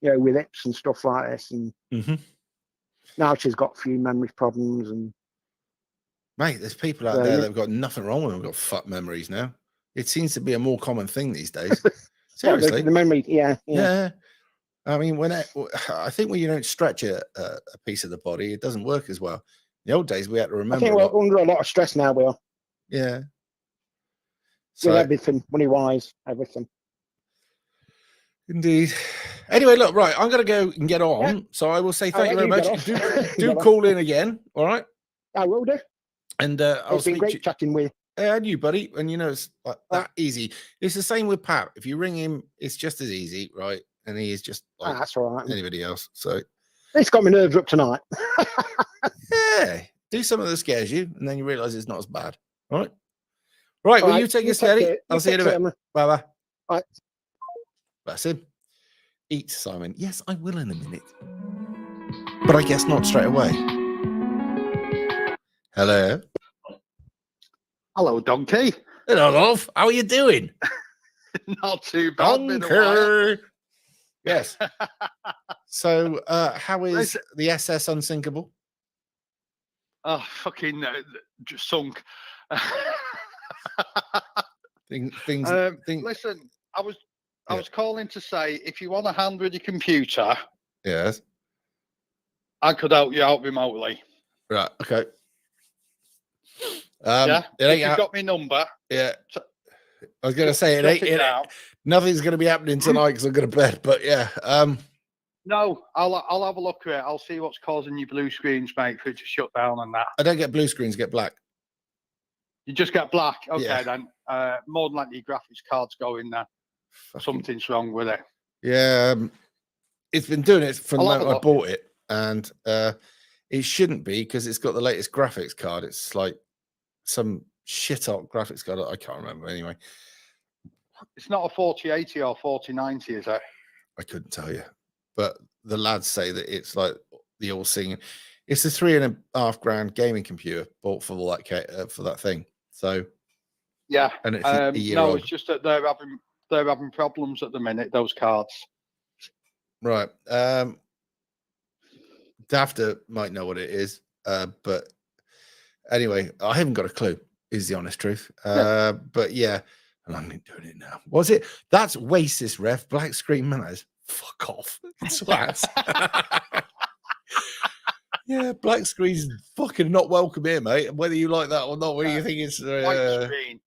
Speaker 6: with hips and stuff like this, and now she's got a few memory problems. And
Speaker 1: Mate, there's people out there that've got nothing wrong with them, got fuck memories now. It seems to be a more common thing these days. Seriously.
Speaker 6: the memory, yeah.
Speaker 1: I mean, I think when you don't stretch a piece of the body, it doesn't work as well. In the old days, we had to
Speaker 6: I
Speaker 1: remember.
Speaker 6: think we're under a lot of stress now, we are.
Speaker 1: Yeah.
Speaker 6: With
Speaker 1: So,
Speaker 6: everything, money-wise, everything.
Speaker 1: indeed. Anyway, look, right, I'm going to go and get on.
Speaker 6: Yeah.
Speaker 1: So I will say
Speaker 6: I'll
Speaker 1: thank you
Speaker 6: let
Speaker 1: very
Speaker 6: you
Speaker 1: much.
Speaker 6: get off.
Speaker 1: Do call in again, all right?
Speaker 6: I will do.
Speaker 1: And I'll
Speaker 6: It's been
Speaker 1: speak
Speaker 6: great
Speaker 1: to you.
Speaker 6: chatting with you.
Speaker 1: And you, buddy. And it's like that easy. It's the same with Pat. If you ring him, it's just as easy, right? And he is just like
Speaker 6: That's all right.
Speaker 1: anybody else. So
Speaker 6: It's got my nerves up tonight.
Speaker 1: yeah, do something that scares you, and then you realise it's not as bad. All right. Right. Well,
Speaker 6: All
Speaker 1: you
Speaker 6: right,
Speaker 1: take
Speaker 6: you
Speaker 1: it steady.
Speaker 6: care.
Speaker 1: I'll see you in a
Speaker 6: take
Speaker 1: bit.
Speaker 6: care,
Speaker 1: Bye bye.
Speaker 6: Right.
Speaker 1: That's him. Eat, Simon. Yes, I will in a minute. But I guess not straight away. Hello.
Speaker 7: Hello, Donkey.
Speaker 1: Hello, Rolf. How are you doing?
Speaker 7: Not too bad. Been a while.
Speaker 1: Donkey. Yes. So, how is
Speaker 7: Listen-
Speaker 1: the SS Unsinkable?
Speaker 7: Oh, fucking just sunk.
Speaker 1: Things.
Speaker 7: Listen, I was calling to say if you want a hand with your computer,
Speaker 1: Yes.
Speaker 7: I could help you out remotely.
Speaker 1: Right. Okay.
Speaker 7: Yeah,
Speaker 1: It
Speaker 7: if
Speaker 1: ain't
Speaker 7: you've
Speaker 1: hap-
Speaker 7: got my number.
Speaker 1: Yeah. I was gonna say it
Speaker 7: Jot
Speaker 1: ain't.
Speaker 7: it down.
Speaker 1: Nothing's gonna be happening tonight because I'm gonna bed. But yeah.
Speaker 7: No, I'll have a look at it. I'll see what's causing your blue screens, mate, for it to shut down and that.
Speaker 1: I don't get blue screens. Get black.
Speaker 7: You just get black. Okay,
Speaker 1: Yeah.
Speaker 7: then. More than likely, your graphics card's going there.
Speaker 1: Fucking-
Speaker 7: Something's wrong with it.
Speaker 1: Yeah. It's been doing it from the
Speaker 7: I'll have
Speaker 1: moment
Speaker 7: a
Speaker 1: I bought it, and it shouldn't be because it's got the latest graphics card. It's like some shit out graphics card. I can't remember anyway.
Speaker 7: It's not a 4080 or 4090, is it?
Speaker 1: I couldn't tell you, but the lads say that it's like the all singing. It's a $3.5 grand gaming computer bought for all that for that thing. So
Speaker 7: Yeah.
Speaker 1: and it's a year
Speaker 7: No,
Speaker 1: old.
Speaker 7: it's just that they're having problems at the minute. Those cards.
Speaker 1: Right. Dafter might know what it is, but Anyway, I haven't got a clue, is the honest truth. But yeah, and I'm doing it now. Was it? That's racist, ref. Black screen manners. Fuck off. Swats. Yeah, black screen's fucking not welcome here, mate. Whether you like that or not, whether you think it's
Speaker 7: White screen.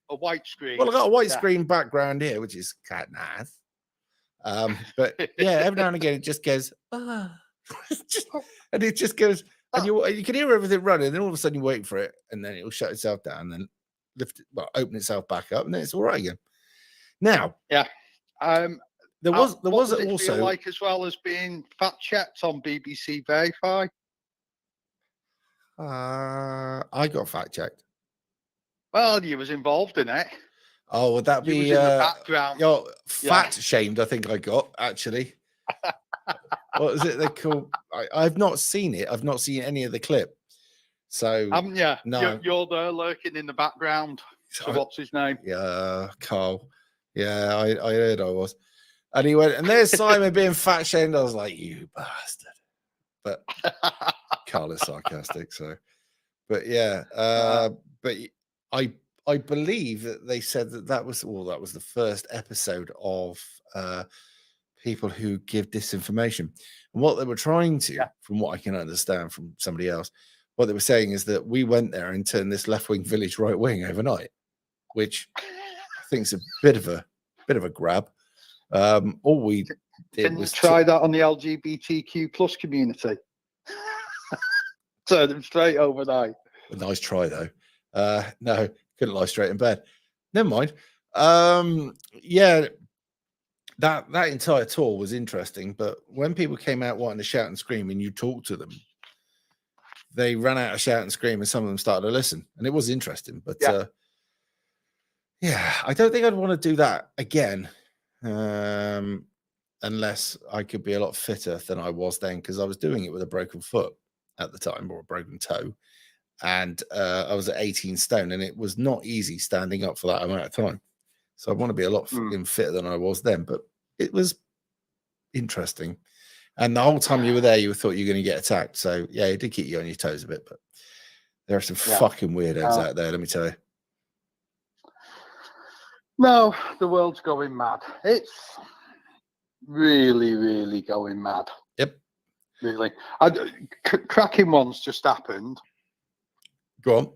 Speaker 7: A white screen.
Speaker 1: well, I got a white
Speaker 7: Yeah.
Speaker 1: screen background here, which is kind of nice. But yeah, every now and again it just goes, and it just goes, and you can hear everything running, and then all of a sudden you wait for it, and then it'll shut itself down, and then open itself back up, and then it's all right again. Now, there was
Speaker 7: what does it
Speaker 1: also
Speaker 7: feel like as well as being fact checked on BBC Verify.
Speaker 1: I got fact checked.
Speaker 7: Well, you was involved in it.
Speaker 1: Oh, would that
Speaker 7: You
Speaker 1: be
Speaker 7: was in the background.
Speaker 1: fat shamed? I think I got actually. What is it they call? I've not seen it. I've not seen any of the clip. So
Speaker 7: Haven't you?
Speaker 1: No.
Speaker 7: You're there lurking in the background. So what's his name?
Speaker 1: Yeah, Carl. Yeah, I heard I was. And he went, and there's Simon being fat shamed. I was like, you bastard. But Carl is sarcastic, so. But yeah, but I believe that they said that was the first episode of people who give disinformation. And what they were trying to, from what I can understand from somebody else, what they were saying is that we went there and turned this left-wing village right-wing overnight, which I think is a bit of a grab. All we did
Speaker 7: Didn't
Speaker 1: was
Speaker 7: try that on the LGBTQ plus community. Turn them straight overnight.
Speaker 1: A nice try though. No, couldn't lie straight in bed. Never mind. Yeah, that entire tour was interesting, but when people came out wanting to shout and scream and you talked to them, they ran out of shout and scream and some of them started to listen, and it was interesting. But yeah, I don't think I'd want to do that again, unless I could be a lot fitter than I was then, because I was doing it with a broken foot at the time, or a broken toe. And I was at 18 stone, and it was not easy standing up for that amount of time. So I want to be a lot fitter than I was then, but it was interesting. And the whole time you were there, you thought you were going to get attacked. So yeah, it did keep you on your toes a bit, but there are some fucking weirdos out there, let me tell you.
Speaker 7: No, the world's going mad. It's really, really going mad.
Speaker 1: Yep.
Speaker 7: Really. Cracking one's just happened.
Speaker 1: Go on.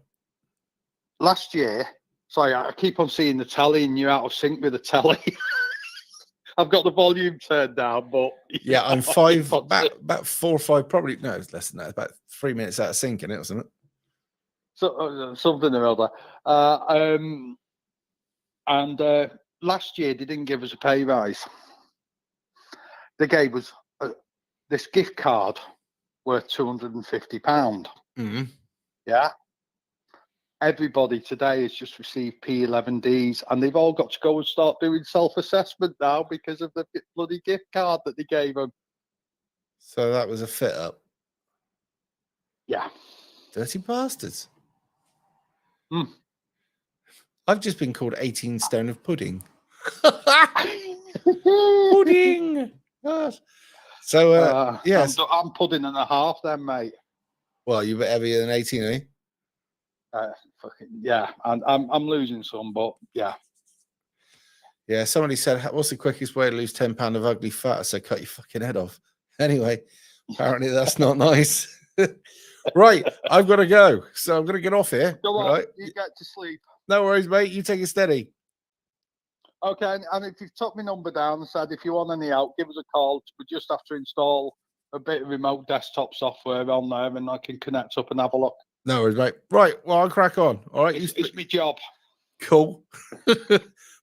Speaker 7: Last year, sorry, I keep on seeing the telly and you're out of sync with the telly. I've got the volume turned down, but
Speaker 1: yeah, I'm about 4 or 5, probably no, it's less than that. About 3 minutes out of sync in it or something.
Speaker 7: So, something or other. And last year they didn't give us a pay rise. They gave us this gift card worth £250.
Speaker 1: Mm-hmm.
Speaker 7: Yeah. Everybody today has just received P11Ds, and they've all got to go and start doing self-assessment now because of the bloody gift card that they gave them.
Speaker 1: So that was a fit up.
Speaker 7: Yeah.
Speaker 1: Dirty bastards. I've just been called 18 stone of pudding. Pudding. Gosh. So yes,
Speaker 7: I'm pudding and a half then, mate.
Speaker 1: Well, you're a bit heavier than 18, eh?
Speaker 7: Yeah, and I'm losing some, but yeah.
Speaker 1: Yeah, somebody said, what's the quickest way to lose 10 pounds of ugly fat? I said, cut your fucking head off. Anyway, apparently that's not nice. Right, I've got to go. So I'm going to get off here.
Speaker 7: Go on,
Speaker 1: right?
Speaker 7: you get to sleep.
Speaker 1: No worries, mate. You take it steady.
Speaker 7: Okay, and if you've took my number down and said if you want any help, give us a call. We just have to install a bit of remote desktop software on there, and I can connect up and have a look.
Speaker 1: No worries, mate. Right, well, I'll crack on. All right,
Speaker 7: it's my job.
Speaker 1: Cool.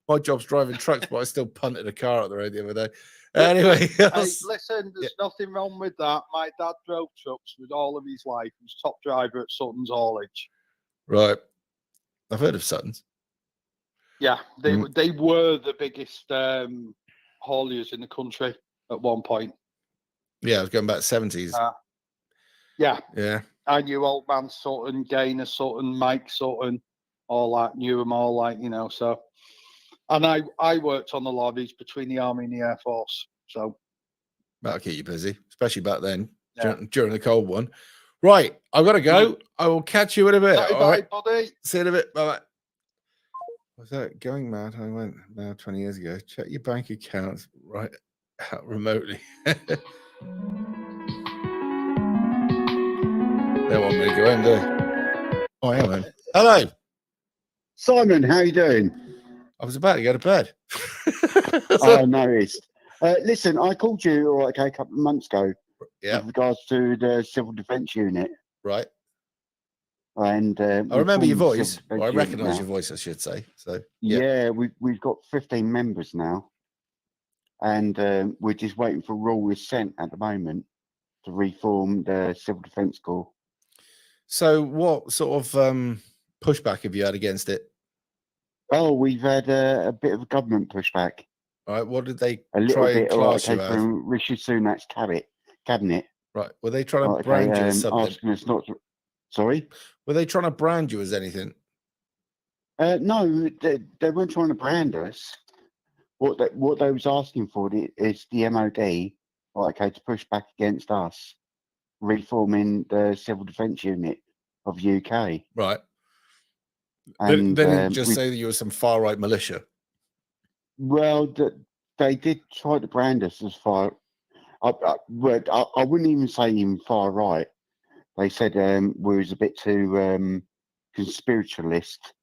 Speaker 1: My job's driving trucks, but I still punted a car out the road the other day. Anyway,
Speaker 7: hey, listen, there's nothing wrong with that. My dad drove trucks with all of his life. He was top driver at Sutton's Haulage.
Speaker 1: Right. I've heard of Sutton's.
Speaker 7: Yeah, they were the biggest hauliers in the country at one point.
Speaker 1: Yeah, I was going back 70s.
Speaker 7: Yeah.
Speaker 1: Yeah.
Speaker 7: I knew Old Man Sutton, Gaynor Sutton, Mike Sutton, all that, knew them all, like, you know, so. And I worked on the lorries between the Army and the Air Force, so.
Speaker 1: That'll keep you busy, especially back then, during the cold one. Right, I've got to go. I will catch you in a bit.
Speaker 7: Bye,
Speaker 1: All right.
Speaker 7: buddy.
Speaker 1: See you in a bit. Bye bye. Was that going mad? I went now 20 years ago. Check your bank accounts right out remotely. They want me to go in, do they? Oh, hang on. Hello.
Speaker 8: Simon, how you doing?
Speaker 1: I was about to go to bed.
Speaker 8: I noticed. Listen, I called you a couple of months ago
Speaker 1: Yeah,
Speaker 8: with regards to the Civil Defence Unit.
Speaker 1: right.
Speaker 8: And
Speaker 1: I remember your
Speaker 8: we formed the
Speaker 1: voice.
Speaker 8: Civil
Speaker 1: Or I
Speaker 8: Defence Unit
Speaker 1: recognise
Speaker 8: now.
Speaker 1: your voice, I should say. So,
Speaker 8: Yeah, we've got 15 members now. And we're just waiting for rule is sent at the moment to reform the Civil Defence Corps.
Speaker 1: So, what sort of pushback have you had against it?
Speaker 8: Oh, we've had a bit of a government pushback.
Speaker 1: All right, what did they
Speaker 8: A little
Speaker 1: try and
Speaker 8: bit, all right,
Speaker 1: class you as?
Speaker 8: from Rishi Sunak's cabinet.
Speaker 1: Right, were they trying to
Speaker 8: Right,
Speaker 1: brand you as something?
Speaker 8: asking us not to. Sorry?
Speaker 1: Were they trying to brand you as anything?
Speaker 8: No, they weren't trying to brand us. What they was asking for is the MOD, to push back against us, reforming the Civil Defence Unit of UK.
Speaker 1: Right.
Speaker 8: And
Speaker 1: they didn't just
Speaker 8: we-
Speaker 1: say that you were some far right militia.
Speaker 8: Well, they did try to brand us as far. I wouldn't even say even far right. They said we was a bit too conspiritualist.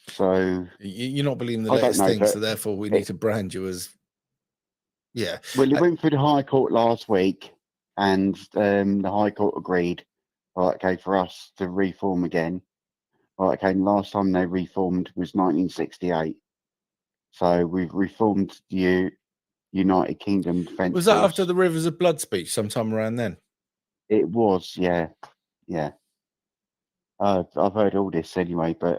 Speaker 8: So
Speaker 1: You're not believing the
Speaker 8: I don't
Speaker 1: latest
Speaker 8: know,
Speaker 1: thing,
Speaker 8: but
Speaker 1: so therefore we need to brand you as. Yeah.
Speaker 8: well, it went through the High Court last week, and the High Court agreed, for us to reform again. And last time they reformed was 1968. So we've reformed the United Kingdom Defence
Speaker 1: Was that
Speaker 8: Force.
Speaker 1: after the Rivers of Blood speech, sometime around then?
Speaker 8: It was, yeah. I've heard all this anyway, but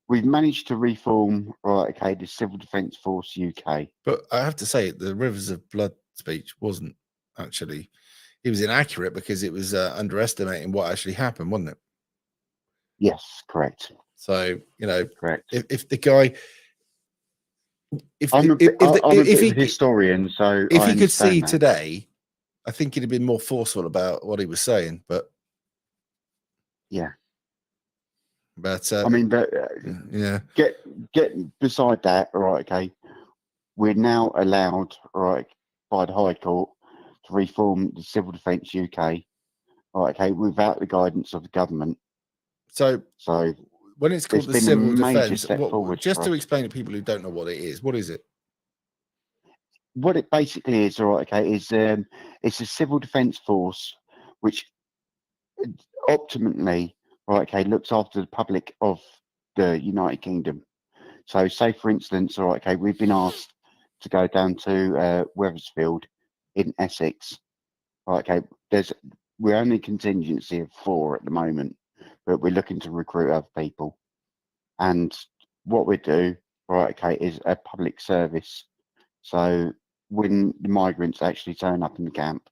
Speaker 8: we've managed to reform, the Civil Defence Force UK.
Speaker 1: But I have to say, the Rivers of Blood speech wasn't actually. It was inaccurate because it was underestimating what actually happened, wasn't it?
Speaker 8: Yes, correct.
Speaker 1: So
Speaker 8: Correct.
Speaker 1: if the guy, if
Speaker 8: I'm a
Speaker 1: if
Speaker 8: bit
Speaker 1: he
Speaker 8: of a historian, so
Speaker 1: if
Speaker 8: I
Speaker 1: he could see
Speaker 8: understand that.
Speaker 1: today, I think he'd have been more forceful about what he was saying. But
Speaker 8: Yeah.
Speaker 1: But
Speaker 8: I mean, but
Speaker 1: yeah,
Speaker 8: get beside that, we're now allowed, by the High Court to reform the Civil Defence UK, without the guidance of the government.
Speaker 1: So when it's called
Speaker 8: it's
Speaker 1: the
Speaker 8: been a
Speaker 1: Civil
Speaker 8: major
Speaker 1: Defence,
Speaker 8: step forward
Speaker 1: just
Speaker 8: for
Speaker 1: to
Speaker 8: us.
Speaker 1: explain to people who don't know what it is, what is it?
Speaker 8: What it basically is, is it's a civil defence force which optimally, looks after the public of the United Kingdom. So, say for instance, we've been asked to go down to Wethersfield in Essex. We're only a contingency of 4 at the moment, but we're looking to recruit other people. And what we do, is a public service. So when the migrants actually turn up in the camp,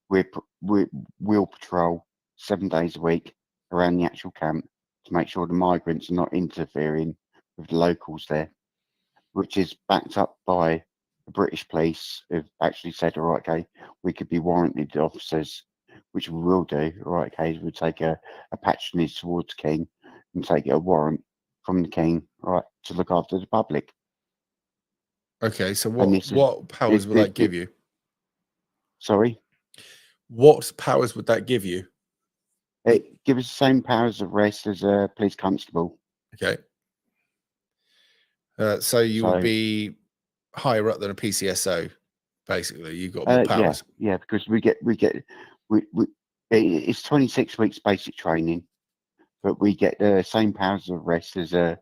Speaker 8: we'll patrol 7 days a week around the actual camp to make sure the migrants are not interfering with the locals there, which is backed up by the British police who've actually said, we could be warranted officers, which we will do, we'll take a patronage towards the King and take a warrant from the King, to look after the public.
Speaker 1: Okay, so
Speaker 8: And this is-
Speaker 1: what powers would that give you?
Speaker 8: Sorry?
Speaker 1: What powers would that give you?
Speaker 8: It gives us the same powers of arrest as a police constable.
Speaker 1: Okay. So you would
Speaker 8: So-
Speaker 1: be higher up than a PCSO, basically. You've got more powers.
Speaker 8: Yeah, because we it's 26 weeks basic training, but we get the same powers of arrest as a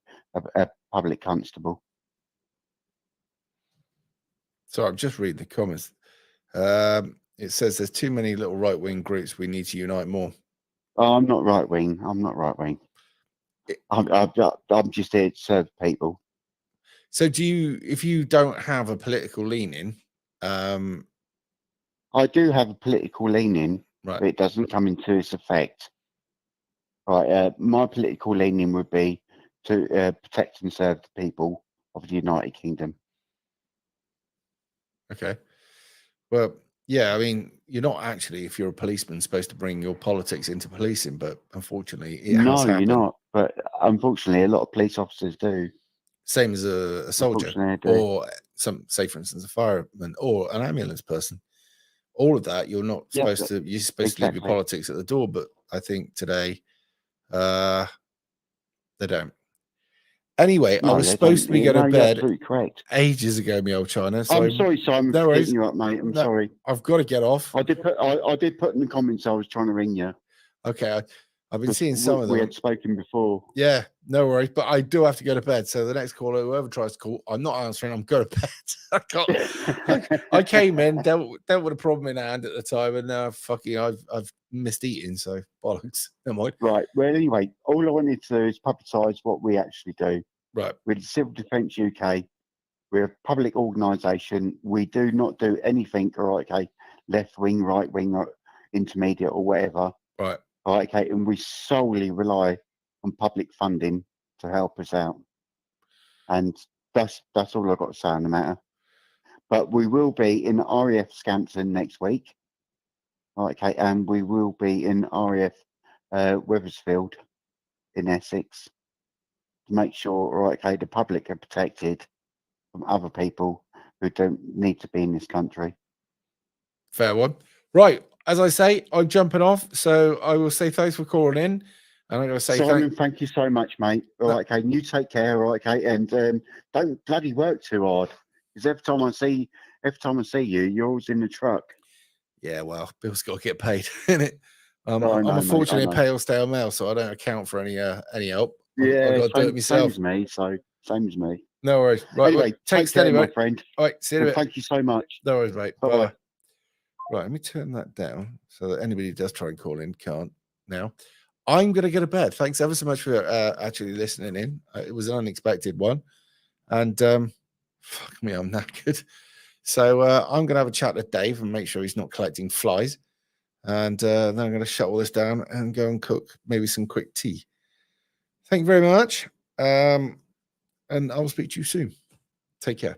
Speaker 8: public constable.
Speaker 1: So I'm just reading the comments. It says there's too many little right-wing groups. We need to unite more.
Speaker 8: Oh, I'm not right wing. I'm just here to serve people.
Speaker 1: So if you don't have a political leaning,
Speaker 8: I do have a political leaning,
Speaker 1: right?
Speaker 8: but it doesn't come into its effect. My political leaning would be to protect and serve the people of the United Kingdom.
Speaker 1: Okay. Well, Yeah, I mean, you're not actually, if you're a policeman, supposed to bring your politics into policing, but unfortunately, it has
Speaker 8: No,
Speaker 1: happened.
Speaker 8: you're not. But unfortunately, a lot of police officers do.
Speaker 1: Same as a soldier,
Speaker 8: Unfortunately, they do.
Speaker 1: or say, for instance, a fireman or an ambulance person. All of that, you're not
Speaker 8: Yeah,
Speaker 1: supposed to. You're supposed to leave your
Speaker 8: exactly.
Speaker 1: politics at the door. But I think today, they don't. Anyway, I
Speaker 8: No,
Speaker 1: was
Speaker 8: they
Speaker 1: supposed to
Speaker 8: don't.
Speaker 1: be going
Speaker 8: No,
Speaker 1: to
Speaker 8: you're
Speaker 1: bed
Speaker 8: absolutely correct.
Speaker 1: ages ago, me old China. So
Speaker 8: I'm sorry, Simon,
Speaker 1: no
Speaker 8: for
Speaker 1: worries.
Speaker 8: getting you up, mate. I'm
Speaker 1: No,
Speaker 8: sorry.
Speaker 1: I've got to get off.
Speaker 8: I did put in the comments I was trying to ring you.
Speaker 1: Okay, I've been
Speaker 8: 'cause
Speaker 1: seeing some of them.
Speaker 8: We had spoken before.
Speaker 1: Yeah, no worries. But I do have to go to bed. So the next caller, whoever tries to call, I'm not answering. I'm going to bed. I can't. I came in, dealt with a problem in hand at the time, and now I've missed eating. So bollocks. Never mind.
Speaker 8: Right. Well, anyway, all I wanted to do is publicise what we actually do.
Speaker 1: Right.
Speaker 8: With Civil Defence UK, we're a public organisation. We do not do anything, okay, left wing, right wing, or intermediate, or whatever.
Speaker 1: Right.
Speaker 8: Okay, and we solely rely on public funding to help us out. And that's all I've got to say on the matter. But we will be in RAF Scampton next week. Okay, and we will be in RAF Wethersfield in Essex to make sure, okay, the public are protected from other people who don't need to be in this country.
Speaker 1: Fair one. Right. As I say, I'm jumping off. So I will say thanks for calling in. And I'm going to say
Speaker 8: Simon, thank you so much, mate. All right, okay, and you take care, all right, okay, and don't bloody work too hard, because every time I see you, you're always in the truck.
Speaker 1: Yeah, well, Bill's got to get paid, innit?
Speaker 8: I know,
Speaker 1: I'm
Speaker 8: mate,
Speaker 1: unfortunately
Speaker 8: I
Speaker 1: a
Speaker 8: know.
Speaker 1: pale stale male, so I don't account for any help.
Speaker 8: Yeah,
Speaker 1: I've got to do it myself.
Speaker 8: Same as me.
Speaker 1: No worries. Right,
Speaker 8: Anyway,
Speaker 1: well,
Speaker 8: take
Speaker 1: take steady,
Speaker 8: care, my
Speaker 1: mate.
Speaker 8: friend.
Speaker 1: All right, see you in a
Speaker 8: And
Speaker 1: bit.
Speaker 8: thank you so much.
Speaker 1: No worries, mate.
Speaker 8: Bye-bye.
Speaker 1: Bye. Right, let me turn that down so that anybody who does try and call in can't now. I'm going to go to bed. Thanks ever so much for actually listening in. It was an unexpected one. And fuck me, I'm knackered. So I'm going to have a chat with Dave and make sure he's not collecting flies. And then I'm going to shut all this down and go and cook maybe some quick tea. Thank you very much. And I'll speak to you soon. Take care.